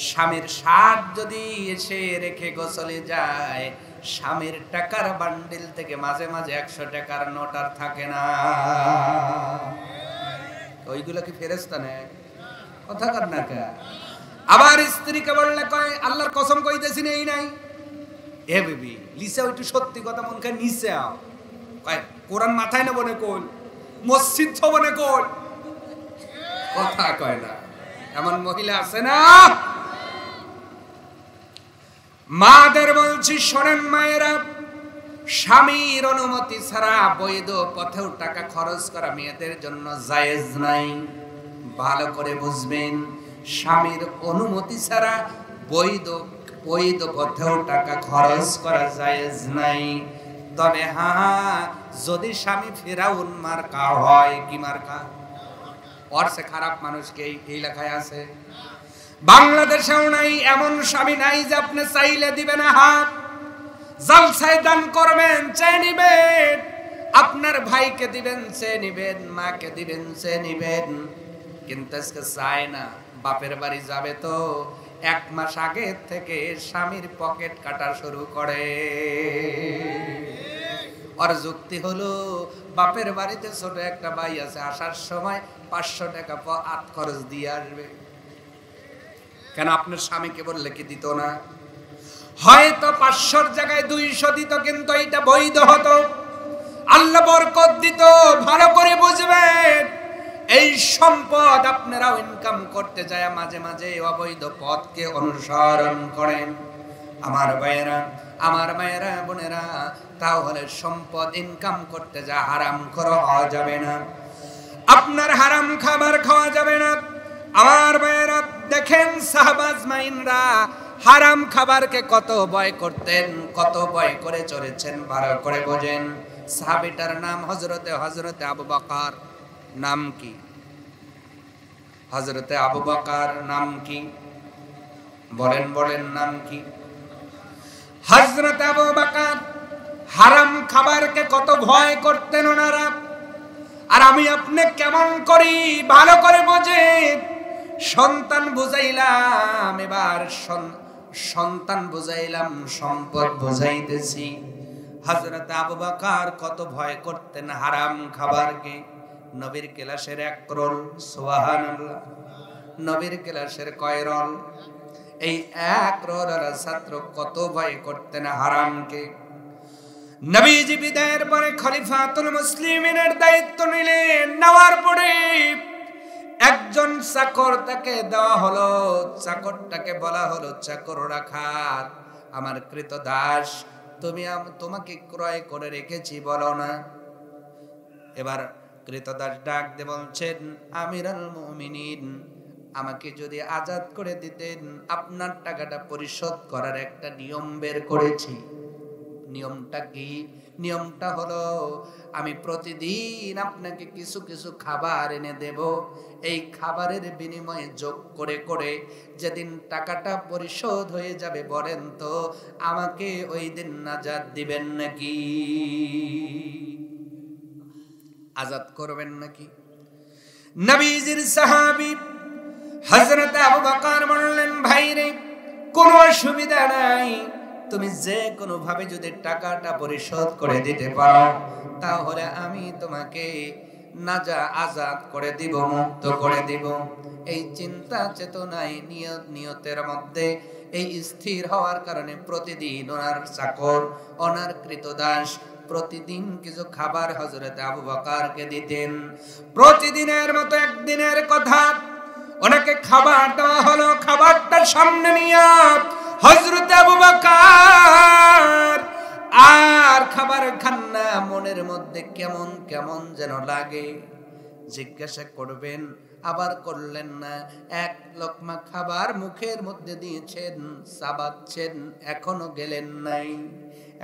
স্বামীর সাথ যদি এসে রেখে গোসলে যায়, স্বামীর টাকার বান্ডিল থেকে মাঝে মাঝে 100 টাকার নোট আর থাকে না। ওইগুলো কি ফেরেশতা নেয়? কথা কর না কা? আবার স্ত্রীকে বললে কয় আল্লাহর কসম কইতেছি নেই নাই। এ বেবি লিসা একটু সত্যি কথা মন খায় নিচে আও, কয় কোরআন মাথায় নেব না কোন, মসজিদ ছব না কোন, কথা কয় না। এমন মহিলা আছে না? মাদের বলছি শোনেন মায়েরা, স্বামীর অনুমতি ছাড়া বৈধ পথেও টাকা খরচ করা মেয়েদের জন্য জায়েজ নাই। ভালো করে বুঝবেন, স্বামীর অনুমতি ছাড়া বৈধ পথেও টাকা খরচ করা জায়েজ নাই। তবে হ্যাঁ, যদি স্বামী ফেরাউন মার্কা হয়, কি মার্কা? ওর সে খারাপ মানুষকে এই লেখায় আছে। বাংলাদেশেও নাই, এমন স্বামী নাই যে আপনি চাইলে দিবে না হাত। জলসায় দান করবেন, চেয়ে নিবেন, আপনার ভাইকে দিবেন, চেয়ে নিবেন, মাকে দিবেন, চেয়ে নিবেন, কিন্তু আজকে চায় না। বাপের বাড়ি যাবে তো 1 মাস আগে থেকে স্বামীর পকেট কাটা শুরু করে। আর যুক্তি হলো বাপের বাড়িতে ছোট একটা ভাই আছে, আসার সময় 500 টাকা হাত খরচ দিয়ে আসবে। কেন আপনার স্বামীকে বললে কি দিত না? হয়তো 500 জায়গায় 200 দিত, কিন্তু এটা বৈধ হতো, আল্লাহ বরকত দিত। ভালো করে বুঝবেন, এই সম্পদ আপনারাও ইনকাম করতে যায় মাঝে মাঝে অবৈধ পথকে অনুসরণ করেন। আমার ভাইয়েরা, আমার মায়েরা, বোনেরা, তাহলে সম্পদ ইনকাম করতে যা হারাম করা যাবে না, আপনার হারাম খাবার খাওয়া যাবে না। আমার ভাইয়েরা দেখেন, সাহাবাজ মাইনরা হারাম খাবারকে কত ভয় করতেন, কত ভয় করে চলেছেন, ভালো করে বোঝেন। সাহাবীটার নাম হযরতে আবু বকর। নাম কি? হযরতে আবু বকর। নাম কি? বলেন বলেন, নাম কি? হযরত আবু বকর হারাম খাবারকে কত ভয় করতেন ওনারা। আর আমি আপনি কেমন করি ভালো করে বোঝেন। সন্তান বুঝাইলাম, এবার সন্তান বুঝাইলাম, সম্পদ বুঝাইতেছি। হযরত আবু বকর কত ভয় করতেন হারাম খাবারকে। নবীর ক্লাসের 1 রোল, সুবহানাল্লাহ। নবীর ক্লাসের কয় রোল? এই 1 রোলের ছাত্র কত ভয় করতেন হারামকে। নবীজি বিদায়ের পরে খলিফাতুল মুসলিমিনের দায়িত্ব নিলেন। নেওয়ার পরে একজন চাকর তাকে দেওয়া হলো। চাকরটাকে বলা হলো, চাকর রাখার আমার কৃতদাস, তোমাকে ক্রয় করে রেখেছি, বলো না। এবার কৃতদাস ডাক দিয়ে বলছেন, আমিরুল মুমিনিন, আমাকে যদি আজাদ করে দিতেন, আপনার টাকাটা পরিশোধ করার একটা নিয়ম বের করেছি। নিয়মটা কি? নিয়মটা হলো, আমি প্রতিদিন আপনাকে কিছু কিছু খাবার এনে দেব। এই খাবারের বিনিময়ে যোগ করে করে যেদিন টাকাটা পরিশোধ হয়ে যাবে, বলেন তো আমাকে ওই দিন নাজাত দিবেন নাকি? আজাদ করবেন নাকি? নবীজির সাহাবী হযরত আবু বকর বললেন, ভাইরে কোনো অসুবিধা নাই, তুমি যে কোনো ভাবে যদি টাকাটা পরিশোধ করে দিতে পারো, তাহলে আমি তোমাকে আজাদ করে দিব, মুক্ত করে দিব। এই চিন্তা চেতনায় নিয়তের মধ্যে এই স্থির হওয়ার কারণে প্রতিদিন ওনার চাকর, ওনার কৃতদাস প্রতিদিন কিছু খাবার হযরত আবু বকরকে দিতেন। প্রতিদিনের মতো একদিনের কথা, ওনাকে খাবার দেওয়া হলো। খাবারটার সামনে নিয়ে হযরত আবু বকর আর খাবার খান না। মনের মধ্যে কেমন কেমন যেন লাগে। জিজ্ঞাসা করবেন, আবার করলেন না। 1 লোকমা খাবার মুখের মধ্যে দিয়েছেন, চাবাচ্ছেন, এখনো গেলেন নাই।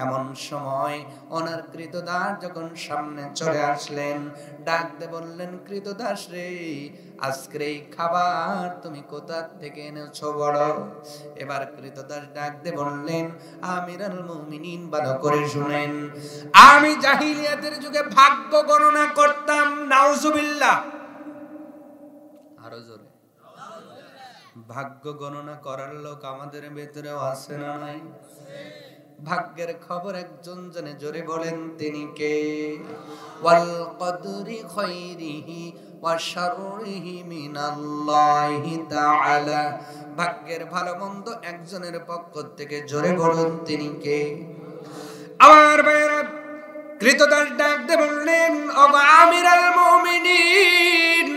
এমন সময় ওনার কৃতদাস যখন সামনে চলে আসলেন, ডাক দিয়ে বললেন, কৃতদাস রে, আজকের এই খাবার তুমি কোথা থেকে এনেছো বড়? এবার কৃতদাস ডাক দিয়ে বললেন, আমিরুল মুমিনিন, ভালো করে শুনেন, আমি জাহিলিয়াতের যুগে ভাগ্য গণনা করতাম। নাউজুবিল্লাহ। আরো জোরে। ভাগ্য গণনা করার লোক আমাদের ভেতরেও আছে না নাই? ভাগ্যের খবর একজন জানে, জোরে বলেন তিনি কে? ওয়াল কদরি খায়রিহি ওয়া শাররিহি মিনাল্লাহি তাআলা। ভাগ্যের ভালো মন্দ একজনের পক্ষ থেকে, জোরে বলুন তিনি কে? আমার ভাইরা, কৃতদাস ডাক দিয়ে বললেন, ও আমিরুল মুমিনিন,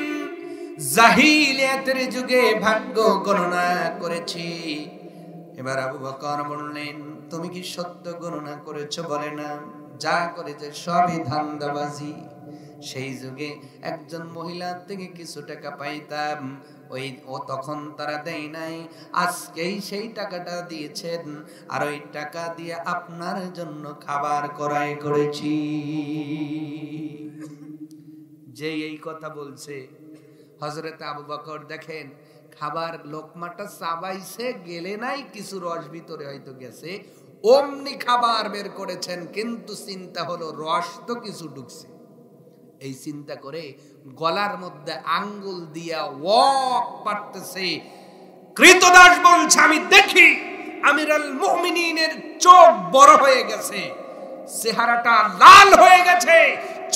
জাহিলিয়াতের যুগে ভাগ্য গণনা করেছি। এবার আবু বকর বললেন, তুমি কি সত্য গণনা করেছো? বলে না, যা করেছে সবই ধান্দাবাজি। সেই যুগে একজন মহিলার থেকে কিছু টাকা পাইতাম, তখন তারা দেয় নাই, আজকেই সেই টাকাটা দিয়েছেন, আর ওই টাকা দিয়ে আপনার জন্য খাবার ক্রয় করেছি। যে এই কথা বলছে হযরত আবু বকর, দেখেন খাবার লোকমাটা চাবাইছে, গেলে নাই, কিছু রস ভিতরে হয়তো গেছে, অমনি খাবার বের করেছেন। কিন্তু চিন্তা হলো, রস তো কিছু ঢুকছে, এই চিন্তা করে গলার মধ্যে আঙ্গুল দিয়া ওয়াক পারতেছে। কৃতদাস বলছে আমি দেখি আমিরুল মুমিনিনের চোখ বড় হয়ে গেছে, চেহারাটা লাল হয়ে গেছে,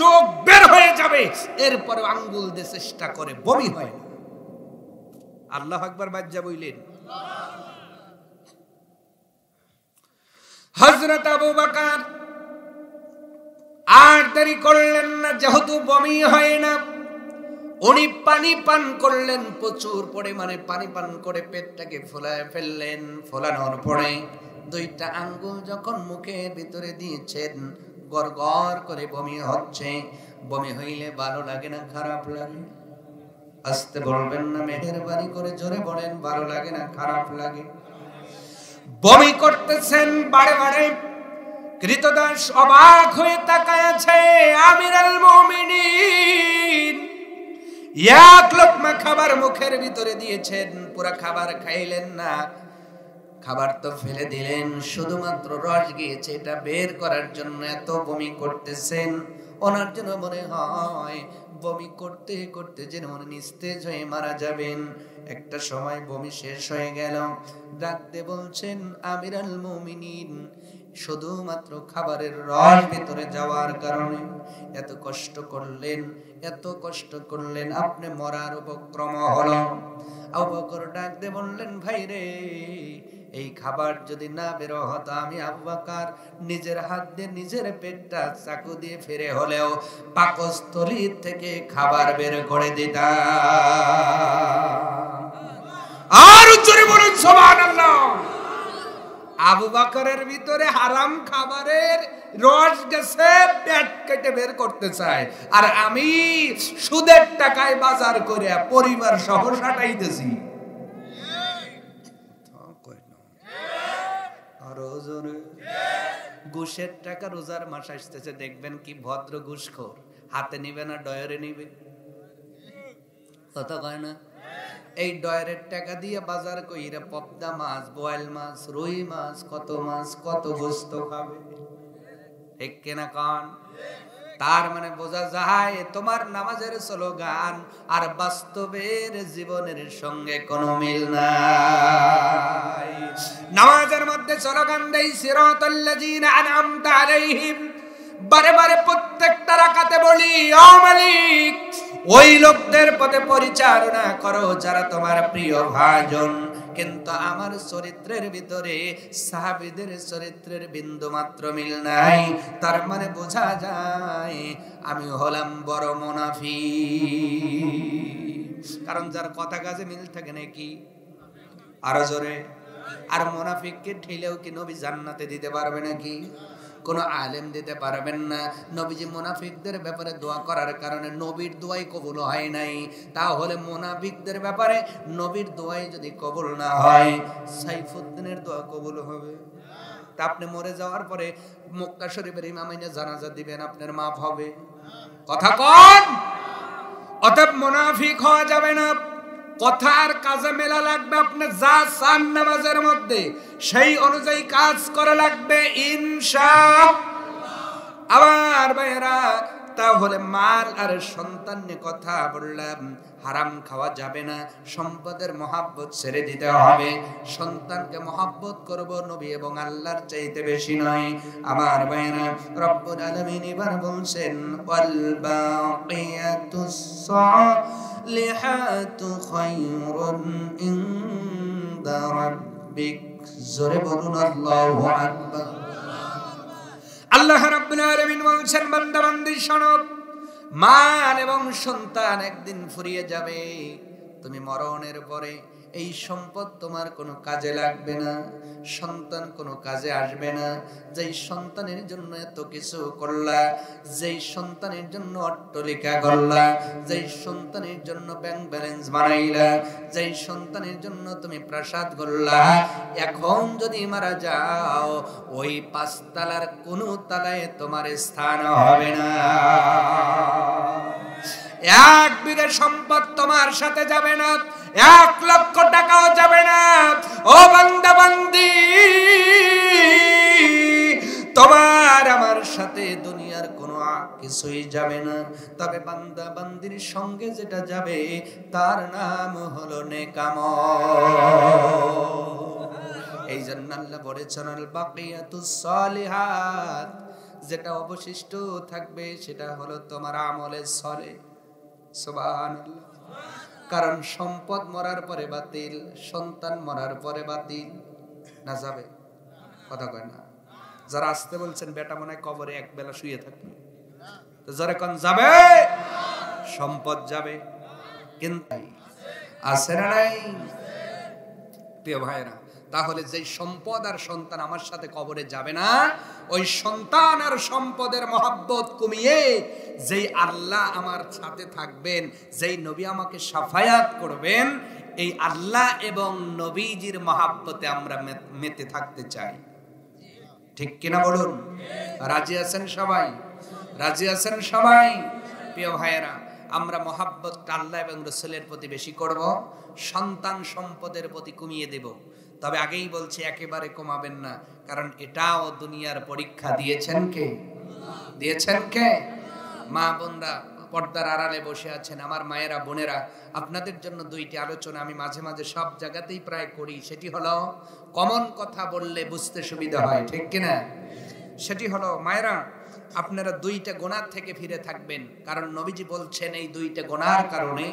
চোখ বের হয়ে যাবে, এরপরে আঙ্গুল দিয়ে চেষ্টা করে, বমি হয় না। আল্লাহু আকবার বাজ্জা বইলেন। হযরত আবু বকর আর দেরি করলেন না, যেহেতু বমি হয় না, উনি পানি পান করলেন, প্রচুর পরিমাণে পানি পান করে পেটটাকে ফুলায় ফেললেন। ফোলানোর পরে দুইটা আঙ্গুল যখন মুখের ভিতরে দিয়েছেন, গড়গড় করে বমি হচ্ছে। বমি হইলে ভালো লাগে না খারাপ লাগে? আস্তে বলবেন না, মেহেরবানি করে জোরে বলেন, ভালো লাগে না খারাপ লাগে? বমি করতেছেন বারে বারে। কৃতদাস অবাক হয়ে তাকায় আছে। আমিরুল মুমিনিন এক লোকমা খাবার মুখের ভিতরে দিয়েছেন, পুরা খাবার খাইলেন না, খাবার তো ফেলে দিলেন, শুধুমাত্র রস গিয়েছে, এটা বের করার জন্য এত বমি করতেছেন। ওনার জন্য মনে হয় বমি করতে করতে যেন উনি নিস্তেজ হয়ে মারা যাবেন। একটা সময় বমি শেষ হয়ে গেল, ডাকতে বলছেন আমিরুল মুমিনিন, শুধুমাত্র খাবারের রস ভিতরে যাওয়ার কারণে এত কষ্ট করলেন, এত কষ্ট করলেন, আপনি মরার উপক্রম হলো। আবু বকর ডাকতে বললেন, ভাই রে, এই খাবার যদি না বের হতো, আমি আবু বকর নিজের হাত দিয়ে নিজের পেটটা চাকু দিয়ে ফিরে হলেও পাকস্থলী থেকে খাবার বের করে দিতাম। আর জোরে বলুন সুবহানাল্লাহ। আবু বকরের ভিতরে হারাম খাবারের রস গেছে, পেট কেটে বের করতে চায়, আর আমি সুদের টাকায় বাজার করে পরিবার সহ সাটাইতেছি। ঘুষের টাকা, রোজার মাস আসতেছে, দেখবেন কি ভদ্র ঘুষখোর, হাতে নিবে না ডয়ারে নিবে, কথা কয় না? এই ডয়ারের টাকা দিয়ে বাজার কইরা পদ্মা মাছ, বোয়াল মাছ, রুই মাছ, কত গোস্ত খাবে, ঠিক কিনা কন? তার মানে বোঝা যায় তোমার নামাজের স্লোগান আর বাস্তবের জীবনের সঙ্গে কোনো মিল নাই। নামাজের মধ্যে স্লোগান দেই সিরাতাল্লাযীনা আনআমতা আলাইহিম, বারে বারে প্রত্যেকটা রাকাতে বলি, ও মালিক ওই লোকদের পথে পরিচালনা করো যারা তোমার প্রিয় ভাজন। কিন্তু আমার চরিত্রের ভিতরে সাহাবীদের চরিত্রের বিন্দু মাত্র মিল নাই। তার মানে বোঝা যায় আমি হলাম বড় মুনাফিক। কারণ যার কথা কাজে মিল থাকে নাকি, আরো জোরে। আর মুনাফিককে ঠেলেও কি নবী জান্নাতে দিতে পারবে নাকি? কোনো আলেম দিতে পারবেন না। নবীজি মুনাফিকদের ব্যাপারে দোয়া করার কারণে নবীর দোয়াই কবুল হয় নাই। তাহলে মুনাফিকদের ব্যাপারে নবীর দোয়াই যদি কবুল না হয়, সাইফুদ্দিনের দোয়া কবুল হবে? তা আপনি মরে যাওয়ার পরে মক্কা শরীফের ইমামাইনে জানাজা দিবেন, আপনার মাফ হবে? কথা কন। অতএব মুনাফিক হওয়া যাবে না, কথার কাজে মেলা লাগবে। আপনি যা চান নামাজের মধ্যে সেই অনুযায়ী কাজ করা লাগবে ইনশাআল্লাহ। আবার ভাইরা, তাহলে মাল আর সন্তান নিয়ে কথা বললাম, হারাম খাওয়া যাবে না, সম্পদের মহাব্বত ছেড়ে দিতে হবে। সন্তানকে মহাব্বত করব নবী এবং আল্লাহর চাইতে বেশি নয়। আমার ভাইরা, রব্বুল আলামিন এবার বলছেন ওয়াল বাকিয়াতুস সালিহাতু খায়রুন ইনদা রাব্বিক। জোরে বলুন আল্লাহু আকবার। আল্লাহ রাব্বুল আলামিন বলছেন, বান্দা বান্দি শোনো, মাল এবং সন্তান একদিন ফুরিয়ে যাবে। তুমি মরণের পরে এই সম্পদ তোমার কোনো কাজে লাগবে না, সন্তান কোনো কাজে আসবে না। যেই সন্তানের জন্য এত কিছু করলা, যেই সন্তানের জন্য অট্টালিকা করলা, যেই সন্তানের জন্য ব্যাংক ব্যালেন্স বানাইলা, যেই সন্তানের জন্য তুমি প্রাসাদ করলা, এখন যদি মারা যাও ওই 5 তলার কোন তলায় তোমার স্থান হবে না। 1 বিঘা সম্পদ তোমার সাথে যাবে না, 1 লক্ষ টাকাও যাবে না। ও বান্দা বান্দি, তোমার আমার সাথে দুনিয়ার কোনো কিছুই যাবে না, তবে বান্দা বান্দির সঙ্গে যেটা যাবে তার নাম হলো নেকামল। এই জন্য আল্লাহ বলেছেন আল বাকিয়াতুস সালিহাত, যেটা অবশিষ্ট থাকবে সেটা হলো তোমার আমলে সলে। সুবহানাল্লাহ। কারণ সম্পদ মরার পরে বাতিল, সন্তান মরার পরে বাতিল না, যাবে? কথা কয় না। যারা আসতে বলছেন বেটা মনে হয় কবরে এক বেলা শুয়ে থাকবে, তো যারা কোন যাবে, সম্পদ যাবে, কিন্তু আছে না নাই? প্রিয় ভাইরা, তাহলে যেই সম্পদ আর সন্তান আমার সাথে কবরে যাবে না, ওই সন্তান আর সম্পদের মহব্বত কমিয়ে যেই আল্লাহ আমার সাথে থাকবেন, যেই নবী আমাকে সাফায়াত করবেন, এই আল্লাহ এবং নবীজির মহব্বতে আমরা মেতে থাকতে চাই। ঠিক কিনা বলুন? রাজি আছেন সবাই? রাজি আছেন সবাই? প্রিয় ভাইয়েরা, আমরা মহব্বত আল্লাহ এবং রাসূলের প্রতি বেশি করব, সন্তান সম্পদের প্রতি কমিয়ে দেব। তবে আগেই বলছি একেবারে কমাবেন না, কারণ এটাও দুনিয়ার পরীক্ষা। দিয়েছেন কে? দিয়েছেন কে? মা বোনরা পর্দার আড়ালে বসে আছেন, আমার মায়েরা বোনেরা, আপনাদের জন্য দুইটি আলোচনা আমি মাঝে মাঝে সব জায়গাতেই প্রায় করি। সেটি হলো কমন কথা বললে বুঝতে সুবিধা হয়, ঠিক কিনা? সেটি হলো মায়েরা, আপনারা দুইটা গুনাহ থেকে ফিরে থাকবেন, কারণ নবীজি বলছেন এই দুইটা গুনাহর কারণে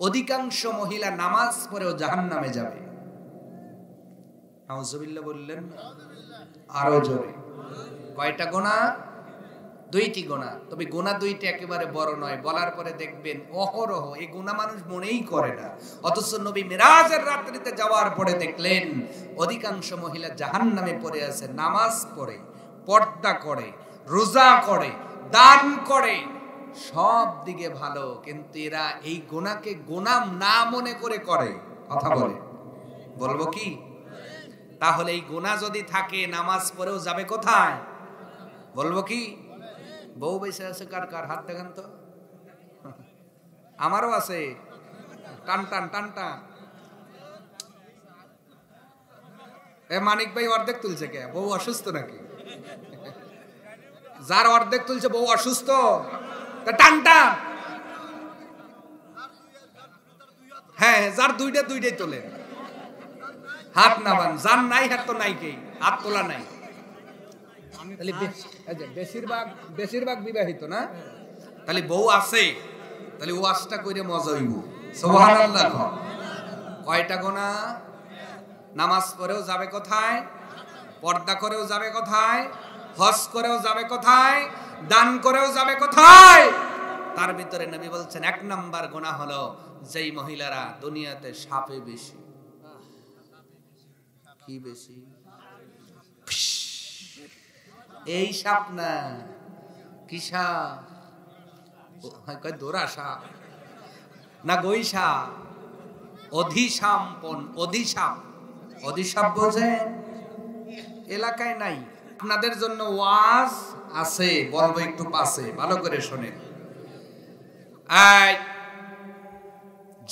অধিকাংশ মহিলা নামাজ পড়েও জাহান্নামে যাবে। নাউজুবিল্লাহ বললেন, আরো জোরে। কয়টা গুনাহ? দুইটি গুনাহ। তবে গুনাহ দুইটি একেবারে বড় নয়, বলার পরে দেখবেন অহরহ এই গুনাহ মানুষ মনেই করে না। অথচ নবী মিরাজের রাত্রিতে যাওয়ার পরে দেখলেন অধিকাংশ মহিলা জাহান্নামে পড়ে আছে। নামাজ পড়ে, পর্দা করে, রোজা করে, দান করে, সব দিকে ভালো, কিন্তু এরা এই গুনাহকে গুনাহ না মনে করে করে। কথা বলে, বলবো কি? তাহলে এই গুনাহ যদি থাকে, নামাজ পড়েও যাবে কোথায়? বলবো কি? বউ বেঁচে আছে কার কার? হাত দেখান তো। আমারও আছে। টান টান টান টান। এ মানিক ভাই অর্ধেক তুলছে কে? বউ অসুস্থ নাকি? যার অর্ধেক তুলছে বউ অসুস্থ, টান টান। হ্যাঁ, যার দুইটাই তোলে, হাত নামান। যার নাই হাত তো নাই, কে হাত তোলা নাই। বেশিরভাগ বিবাহিত না, তাহলে বউ আছে, তাহলে ওয়াজটা কইরে মজা হইব। সুবহানাল্লাহ। কয়টা গুনাহ? নামাজ পড়েও যাবে কোথায়? পর্দা করেও যাবে কোথায়? হজ করেও যাবে কোথায়? দান করেও যাবে কোথায়? তার ভিতরে নবী বলছেন এক নাম্বার গুনাহ হলো যেই মহিলারা দুনিয়াতে সাপে বেশি। কি বেশি? এই সাপ না, কি সাপ? দোরা সাপ না, গই সাপ, অধিসাম্পন, অধিসাপ। অধিসাপ বোঝেন? এলাকায় নাই। আপনাদের জন্য ওয়াজ আছে, বলবো একটু পাশে, ভালো করে শোনেন।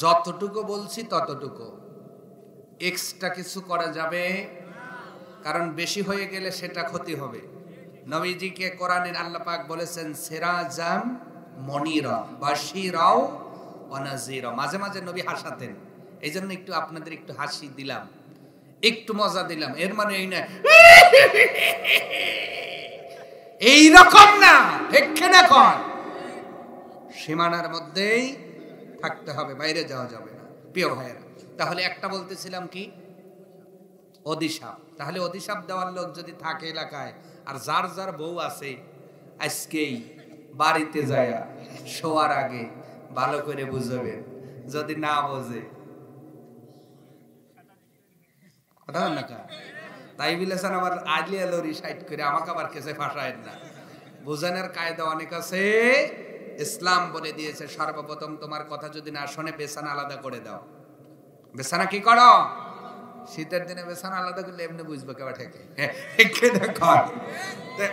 যতটুকু বলছি ততটুকু, এক্সট্রা কিছু করা যাবে, কারণ বেশি হয়ে গেলে সেটা ক্ষতি হবে। নবীজিকে কোরআনের আল্লাহ পাক বলেছেন সিরাজাম মনিরা বাশিরাও ওয়া নাযিরা। মাঝে মাঝে নবী হাসাতেন, এই জন্য একটু আপনাদের একটু হাসি দিলাম, একটু মজা দিলাম। এর মানে এই না, এই রকম না, ঠিক না? কোন সীমানার মধ্যেই থাকতে হবে, বাইরে যাওয়া যাবে না। প্রিয় ভাইয়েরা, তাহলে একটা বলতেছিলাম কি? অধিশাপ। তাহলে অধিশাপ দেওয়ার লোক যদি থাকে এলাকায়, আর যার যার বউ আছে, আজকেই বাড়িতে যায় শোয়ার আগে ভালো করে বুঝবে। যদি না বোঝে তাই বলেছেন আবার আলিয়া লরি সাইড করে আমাকে আবার কেসে ফাঁসায় না। বোঝানোর কায়দা অনেক আছে। ইসলাম বলে দিয়েছে সর্বপ্রথম তোমার কথা যদি না শোনে বেছানা আলাদা করে দাও। বেছানা কি করো? শীতের দিনে বেছানা আলাদা করলে এমনি বুঝবে কেবা ঠেকে।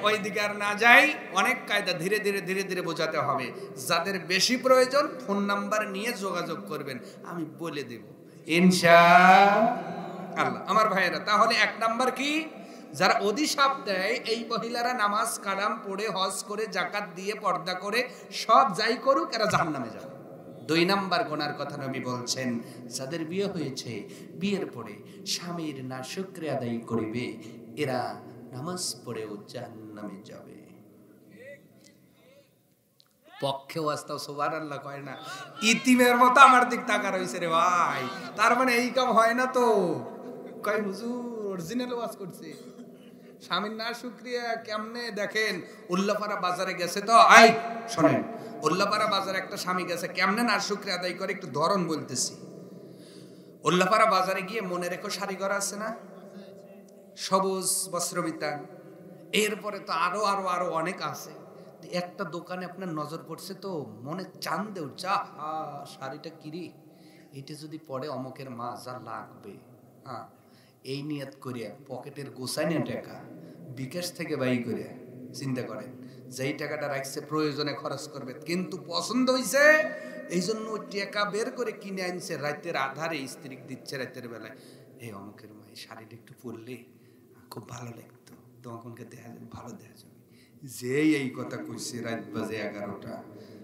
ওই দিকে আর না যাই, অনেক কায়দা ধীরে ধীরে ধীরে ধীরে বোঝাতে হবে। যাদের বেশি প্রয়োজন ফোন নাম্বার নিয়ে যোগাযোগ করবেন, আমি বলে দেব ইনশাআল্লাহ। আমার ভাইয়েরা, তাহলে এক নাম্বার কি? যারা অধিশাপ দেয় এই মহিলারা নামাজ কালাম পড়ে হজ করে জাকাত দিয়ে পর্দা করে সব যাই করুক এরা জাহান্নামে যাবে। 2 নাম্বার গুনার কথা নবী বলছেন, যাদের বিয়ে হয়েছে বিয়ের পরে স্বামীর নাশুকরিয়া আদায় করিবে এরা নামাজ পড়েও জাহান্নামে যাবে। পক্ষেও আসতাও সুবহানাল্লাহ কয় না, ইতিমের মতো আমার দিক তাকা রইছে রে ভাই, তার মানে এই কাম হয় না তো। কয় হুজুর অরিজিনাল ওয়াজ করছে, স্বামীর নাশুকরিয়া কেমনে দেখেন। উল্লাপাড়া বাজারে গেছে তো, আই শোনেন, উল্লাপাড়া বাজারে একটা স্বামী গেছে, কেমনে নাশুকরিয়া আদায় করে একটু ধরন বলতেছি। উল্লাপাড়া বাজারে গিয়ে মনে রেখো শাড়ি ঘর আছে না, সবুজ বস্ত্র বিতান, এরপরে তো আরো আরো আরো অনেক আছে। একটা দোকানে আপনার নজর পড়ছে তো মনে চান দেও, যা শাড়িটা কিরি, এটা যদি পরে অমকের মা যা লাগবে, হ্যাঁ এই নিয়ত করিয়া পকেটের গোছাইনে টাকা বিকাশ থেকে বাই করিয়া চিন্তা করেন, যেই টাকাটা রাখছে প্রয়োজনে খরচ করবে, কিন্তু পছন্দ হইছে এই জন্য ওই টাকা বের করে কিনে আনছে, রাতের আধারে স্ত্রী দিচ্ছে রাতের বেলায়, এই অমকের মা এই শাড়িটা একটু পরলে খুব ভালো লাগতো, তোমাকে দেখা যাবে, ভালো দেখা যাবে। যেই এই কথা কইছে রাত বাজে 11টা,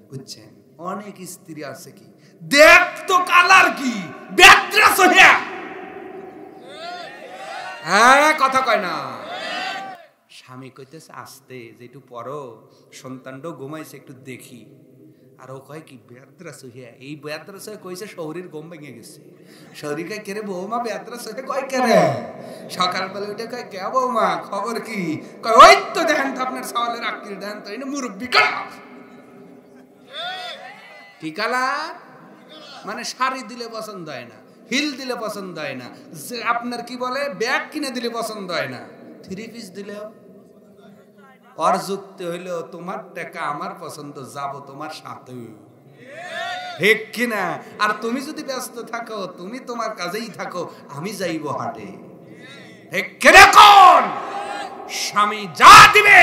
বুঝছেন। অনেক স্ত্রী আছে কি দেখ তো কালার কি ব্যাটরা সোহিয়া, হ্যাঁ কথা কয় না। স্বামী কইতেছে আসতে যে একটু পরো, সন্তানটাও ঘুমাইছে একটু দেখি, আর ও কয় কি বেয়াত্রা সহিয়া, এই বেয়াত্রা সহে কইছে শরীর গম ভেঙে গেছে, শরীর কয় কেরে বৌমা বেয়াত্রা সহে কয় কেরে, সকালবেলা উঠে কয় কে বৌমা খবর কি, কয় ওই তো দেখেন তো আপনার সওয়ালের আকিল দেন তো, এই মুরব্বি কালার, কি কালার মানে শাড়ি দিলে পছন্দ হয় না, হিল দিলে পছন্দ হয় না, যে আপনার কি বলে ব্যাগ কিনে দিলে পছন্দ হয় না, 3 পিস দিলেও আর যুক্তি হইলো তোমার টাকা আমার পছন্দ, যাব তোমার সাথে, ঠিক কিনা। আর তুমি যদি ব্যস্ত থাকো তুমি তোমার কাজেই থাকো, আমি যাইব হাটে, ঠিক কিনা। কোন স্বামী যা দিবে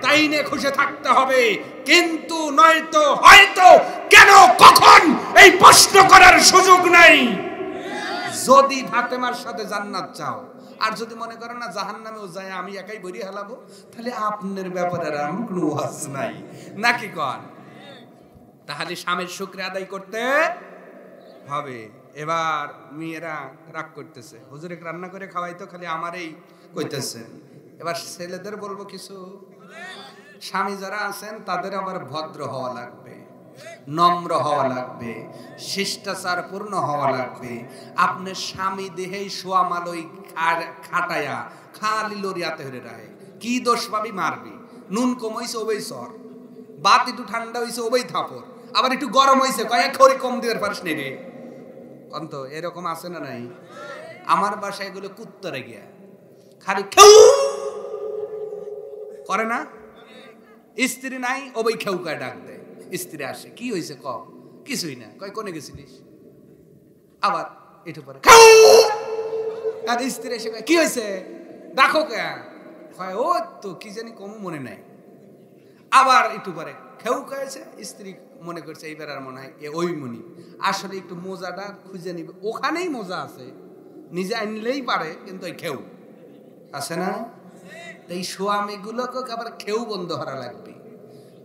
তাই নিয়ে খুশি থাকতে হবে, কিন্তু নয়তো হয়তো কেন কখন এই প্রশ্ন করার সুযোগ নাই। যদি ফাতেমার সাথে জান্নাত চাও, আর যদি মনে করো না জাহান্নামেও যায় আমি একাই বড়ি হালাবো, তাহলে আপনার ব্যাপারে আর আমার কোনো ওয়াজ নাই, নাকি কন। তাহলে স্বামীর শুকরিয়া আদায় করতে হবে। এবার মেয়েরা রাগ করতেছে, হুজুরে রান্না করে খাওয়াই তো খালি আমারই কইতেছেন। এবার ছেলেদের বলবো কিছু, স্বামী যারা আছেন তাদের আবার ভদ্র হওয়া লাগবে, নম্র হওয়া লাগবে, শিষ্টাচারপূর্ণ হওয়া লাগবে। আপনার স্বামী দেহেই শোয়া মালই খাটায়া খালি লরিয়াতে হয়ে রাখে, কি দোষ পাবি মারবি, নুন কম হইছে ওবেই সর, বাত একটু ঠান্ডা হইছে ওবেই থাপড়, আবার একটু গরম হইছে কয়েক খড়ি কম দিবার পারিস নি রে, অন্ত এরকম আছে না নাই। আমার বাসায় এগুলো কুত্তরে গিয়া খালি করে না, স্ত্রী নাই ওবেই খেউ কায় ডাক দেয়, স্ত্রী আসে কি হয়েছে ক, কিছুই না, কয় কোনে গেছিলিস, আবার একটু পরে আর স্ত্রী এসে কয় কি হয়েছে দেখো কে, কয় ও তো কি জানি কমু মনে নাই, আবার একটু পরে খেউ খাইছে, স্ত্রী মনে করছে এইবার আর মনে হয় ওই মনি, আসলে একটু মোজাটা খুঁজে নিবে, ওখানেই মোজা আছে, নিজে আনলেই পারে, কিন্তু ওই খেউ আছে না। এই স্বামী গুলোকে আবার খেউ বন্ধ করা লাগবে।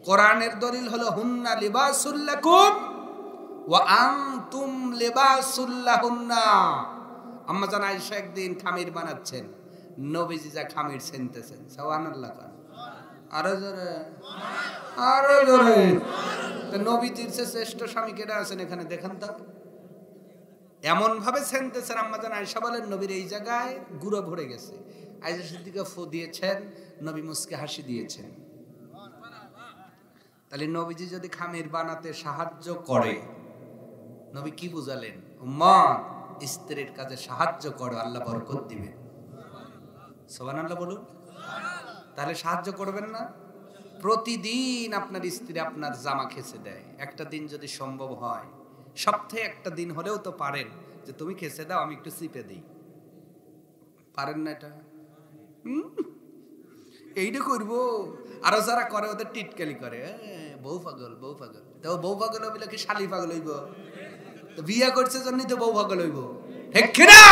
কোরআনের দলিল হলো হুন্না লিবাসুল লাকুম ওয়া আনতুম লিবাসুল লাহুন্না। আম্মা জান আয়েশা একদিন খামির বানাচ্ছেন, নবীজি যা খামির ছিনতেছেন, সুবহানাল্লাহ, আরো জোরে আরো জোরে। তো নবীজির চেয়ে শ্রেষ্ঠ স্বামী কেডা আছেন এখানে দেখেন তো, এমন ভাবে ছিনতেছেন আম্মা জান আয়েশা বলেন নবীর এই জায়গায় গুঁড়ো ভরে গেছে, আয়েশা সিদ্দিকা ফু দিয়েছেন, নবী মুস্কে হাসি দিয়েছেন। তাহলে নবীজি যদি খামির বানাতে সাহায্য করে, নবী কি বুঝালেন, উম্মত স্ত্রীর কাজে সাহায্য করো, আল্লাহ বরকত দিবেন। সুবহানাল্লাহ বলুন। তাহলে সাহায্য করবেন না? প্রতিদিন আপনার স্ত্রী আপনার জামা খেঁচে দেয়, একটা দিন যদি সম্ভব হয়, সপ্তাহে একটা দিন হলেও তো পারেন যে তুমি খেঁচে দাও আমি একটু চিপে দিই, পারেন না এটা? এইটা করবো। আরো যারা করে ওদের টিটকালি করে, বউ পাগল বউ পাগল, তো বউ পাগল হইলে কি শালি পাগল হইব? বিয়ে করছে জন্যই তো বউ পাগল হইব, ঠিক না?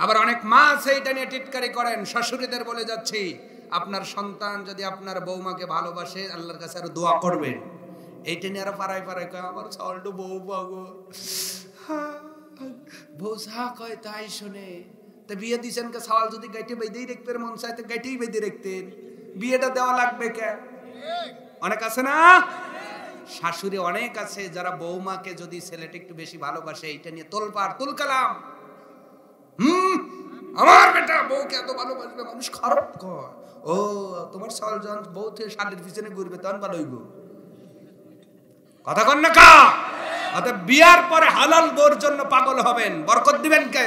আবার অনেক মা আছে এটা নিয়ে টিটকারি করেন। শ্বশুরদের বলে যাচ্ছি, আপনার সন্তান যদি আপনার বৌমাকে ভালোবাসে, আল্লাহর কাছে আরো দোয়া করবেন। এইটা নিয়ে আরো পাড়ায় পাড়ায় কয় আমার সল্টু বৌমা গো, বউ যা কয় তাই শোনে। তা বিয়ে দিচ্ছেন কে? সওয়াল যদি গাইটে বেঁধেই রাখতেন, মন চাইতে গাইটেই বেঁধে রাখতেন, বিয়েটা দেওয়া লাগবে কে? অনেক আছে না শাশুড়ি, অনেক আছে যারা বৌমাকে যদি ছেলেটা একটু বেশি ভালোবাসে, এইটা নিয়ে তোলপাড় তুলকালাম। আমার বেটা বউকে এত ভালোবাসবে, মানুষ খারাপ কয়। ও তোমার সওয়াল যখন বউ থেকে শালির পিছনে ঘুরবে তখন ভালো হইব, কথা কন না কা? অতএব বিয়ার পরে হালাল বউর জন্য পাগল হবেন। বরকত দিবেন কে?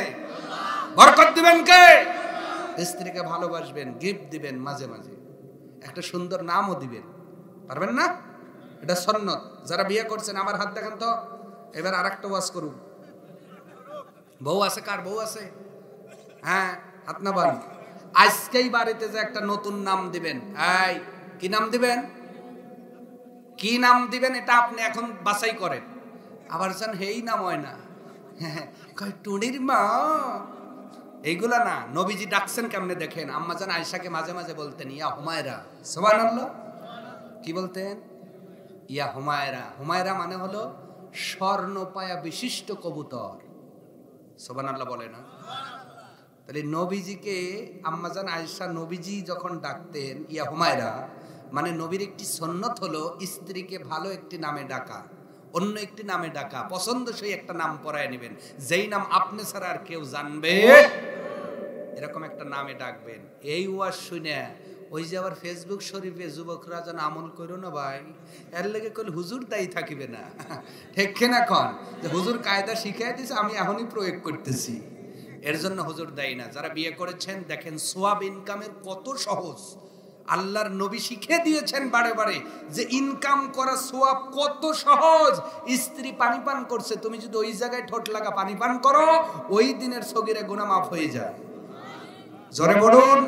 বরকত দিবেন কে? স্ত্রীকে ভালোবাসবেন, গিফট দিবেন, মাঝে মাঝে একটা সুন্দর নামও দিবেন। পারবেন না? এটা সুন্নাত। যারা বিয়ে করছেন আমার হাত দেখেন তো। এবার আরেকটা ওয়াজ করুন। বউ আছে? কার বউ আছে? হ্যাঁ, হাত না বান। আজকেই বাড়িতে যে একটা নতুন নাম দিবেন। এই কি নাম দিবেন? কি নাম দিবেন এটা আপনি এখন বাছাই করেন। আবার জান হেই নাম হয় না, কয় টুনির মা, এইগুলা না। নবীজি ডাকছেন কেমনে দেখেন। আম্মা জান আয়েশাকে মাঝে মাঝে বলতেন ইয়া হুমায়রা। সুবহানাল্লাহ। কি বলতেন? ইয়া হুমায়রা। হুমায়রা মানে হলো স্বর্ণপায়া বিশিষ্ট কবুতর। সুবহানাল্লাহ বলে না? তাহলে নবীজিকে আম্মা জান আয়েশা নবীজি যখন ডাকতেন ইয়া হুমায়রা, মানে নবীর একটি সুন্নত হলো স্ত্রীকে ভালো একটি নামে ডাকা, অন্য একটি নামে ডাকা, পছন্দসই একটা নাম পরায় নেবেন, যেই নাম আপনি ছাড়া আর কেউ জানবে, এরকম একটা নামে ডাকবেন। এই ওয়াজ শুনে ওই যে আবার ফেসবুক শরীফে যুবকরা যেন আমল করো না ভাই, এর লেগে কইলে হুজুর দায়ী থাকিবে না। ঠিক না? এখন যে হুজুর কায়দা শিখাই দিয়েছে, আমি এখনই প্রয়োগ করতেছি, এর জন্য হুজুর দায়ী না। যারা বিয়ে করেছেন দেখেন সোয়াব ইনকামের কত সহজ। আল্লাহর নবী শিখে দিয়েছেন বারে বারে যে ইনকাম করা সোয়াব কত সহজ। স্ত্রী পানি পান করছে, তুমি যদি ওই জায়গায় ঠোঁট লাগা পানি পান করো, ওই দিনের সগীরে গুনাহ মাফ হয়ে যায়। জোরে বলুন।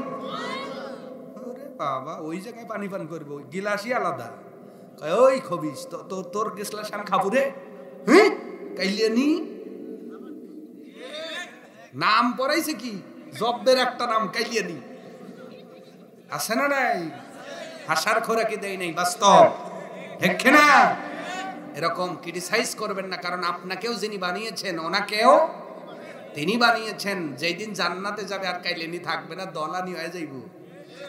ওরে বাবা, ওই জায়গায় পানি পান করবো, গিলাসই আলাদা। ওই খবিস তো তোর গেছলা শান খাবো রে, হ্যাঁ কাইলিয়ানি নাম পড়াইছে কি জব্দের একটা নাম, কাইলিয়ানি আছে না নাই? হাসার খোরাকি দেয় নাই, বাস্তব। ঠিক না? এরকম ক্রিটিসাইজ করবেন না, কারণ আপনাকেও যিনি বানিয়েছেন ওনাকেও তিনি বানিয়েছেন। যেই দিন জান্নাতে যাবে আর কাইলেনি থাকবে না, দলানি হয়ে যাইব।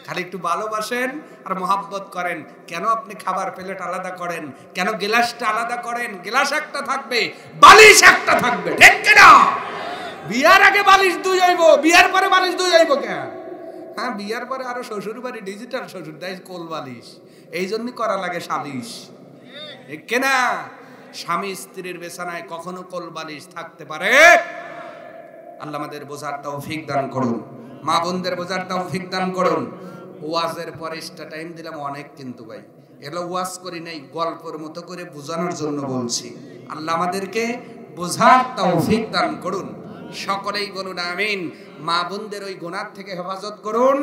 খালি একটু ভালোবাসেন আর মোহাব্বত করেন। কেন আপনি খাবার প্লেট আলাদা করেন? কেন গ্লাসটা আলাদা করেন? গ্লাস একটা থাকবে, বালিশ একটা থাকবে। ঠিক না? বিয়ার আগে বালিশ দুই হইব, বিয়ার পরে বালিশ দুই হইব কেন? হ্যাঁ, বিয়ার পরে আরো শ্বশুর বাড়ি ডিজিটাল শ্বশুর দেয় কোল বালিশ, এই জন্যই করা লাগে সালিশ। ঠিক না? স্বামী স্ত্রীর বিছানায় কখনো কোল বালিশ থাকতে পারে? আল্লাহ আমাদের বোঝার তৌফিক দান করুন, মা বোনদের বোঝার তৌফিক দান করুন। ওয়াজের পরে এক্সট্রা টাইম দিলাম অনেক, কিন্তু ভাই এগুলো ওয়াজ করি নাই, গল্পের মতো করে বোঝানোর জন্য বলছি। আল্লাহ আমাদেরকে বোঝার তৌফিক দান করুন। সকলেই বলুন আমিন। মা বোনদের ওই গুনাহ থেকে হেফাজত করুন,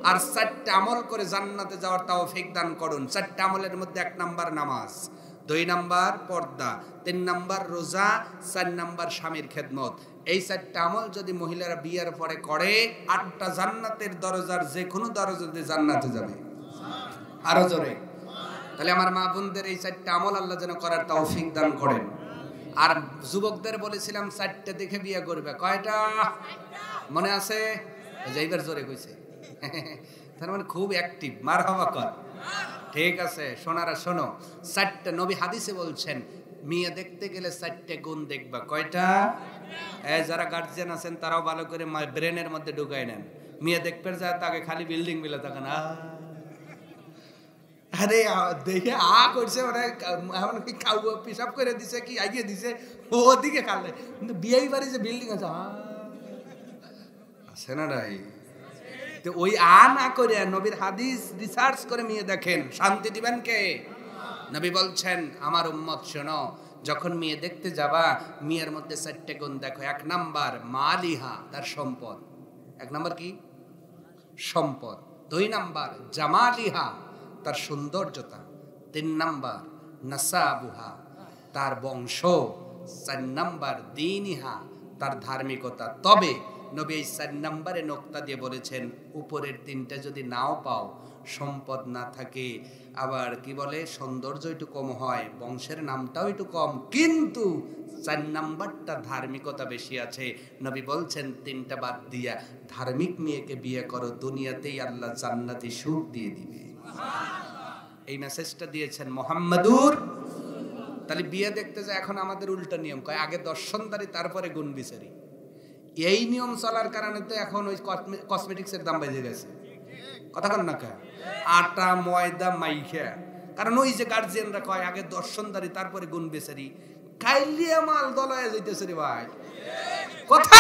আর 4টা আমল করে জান্নাতে যাওয়ার তৌফিক দান করুন। 4টা আমলের মধ্যে 1 নাম্বার নামাজ, 2 নাম্বার পর্দা, 3 নাম্বার রোজা, 4 নাম্বার স্বামীর খেদমত। এই 4টা আমল যদি মহিলারা বিয়ের পরে করে, 8টা জান্নাতের দরজার যে কোনো দরজা দিয়ে জান্নাতে যাবে। আরো জোরে। তাহলে আমার মা বোনদের এই 4টা আমল আল্লাহ যেন করার তৌফিক দান করেন। আর যুবকদের বলেছিলাম 4টে দেখে বিয়ে করবে। কয়টা মনে আছে? যাইবার জোরে কইছে, তার মানে খুব অ্যাক্টিভ। মারহাবা কর। ঠিক আছে সোনারা শোনো, 4টে নবী হাদিসে বলছেন মেয়ে দেখতে গেলে 4টে গুণ দেখবা। কয়টা? যারা গার্জিয়ান আছেন তারাও ভালো করে ব্রেনের মধ্যে ঢুকাই নেন। মেয়ে দেখতে যায় তাকে খালি বিল্ডিং মিলে থাকে না, আরে দেখে করছে মানে এমন কি খাওয়া পিসাব করে দিছে কি আগিয়ে দিছে ওদিকে খালে, কিন্তু বিয়ে বাড়ি যে বিল্ডিং আছে আছে না নাই? তো ওই না করে নবীর হাদিস রিসার্চ করে মেয়ে দেখেন, শান্তি দিবেন কে? নবী বলছেন আমার উম্মত শোনো, যখন মেয়ে দেখতে যাবা মেয়ের মধ্যে 4টে গুণ দেখো। 1 নাম্বার মালিহা, তার সম্পদ। 1 নাম্বার কি? সম্পদ। 2 নাম্বার জামালিহা, তার সৌন্দর্যতা। 3 নাম্বার নাসাবুহা, তার বংশ। 4 নাম্বার দীনিহা, তার ধার্মিকতা। তবে নবী এই 4 নম্বরে নোক্তা দিয়ে বলেছেন উপরের তিনটা যদি নাও পাও, সম্পদ না থাকে, আবার কি বলে সৌন্দর্য একটু কম হয়, বংশের নামটাও একটু কম, কিন্তু 4 নাম্বারটা ধার্মিকতা বেশি আছে, নবী বলছেন তিনটা বাদ দিয়া ধার্মিক মেয়েকে বিয়ে করো, দুনিয়াতেই আল্লাহ জান্নাতি সুখ দিয়ে দিবে। এই মেসেজটা দিয়েছেন মুহাম্মাদুর। তাহলে বিয়ে দেখতে যায় এখন আমাদের উল্টা নিয়ম, কয় আগে দর্শনদারি তারপরে গুণ বিচারি। এই নিয়ম চলার কারণে তো এখন ওই কসমেটিক্সের দাম বেড়ে গেছে। কথা বলেন না, আটা ময়দা মাইখা, কারণ ওই যে গার্জিয়ানরা কয় আগে দর্শনদারি তারপরে গুণ বিচারি, কাইলিয়া মাল দলায় যাইতেছে রে ভাই। কথা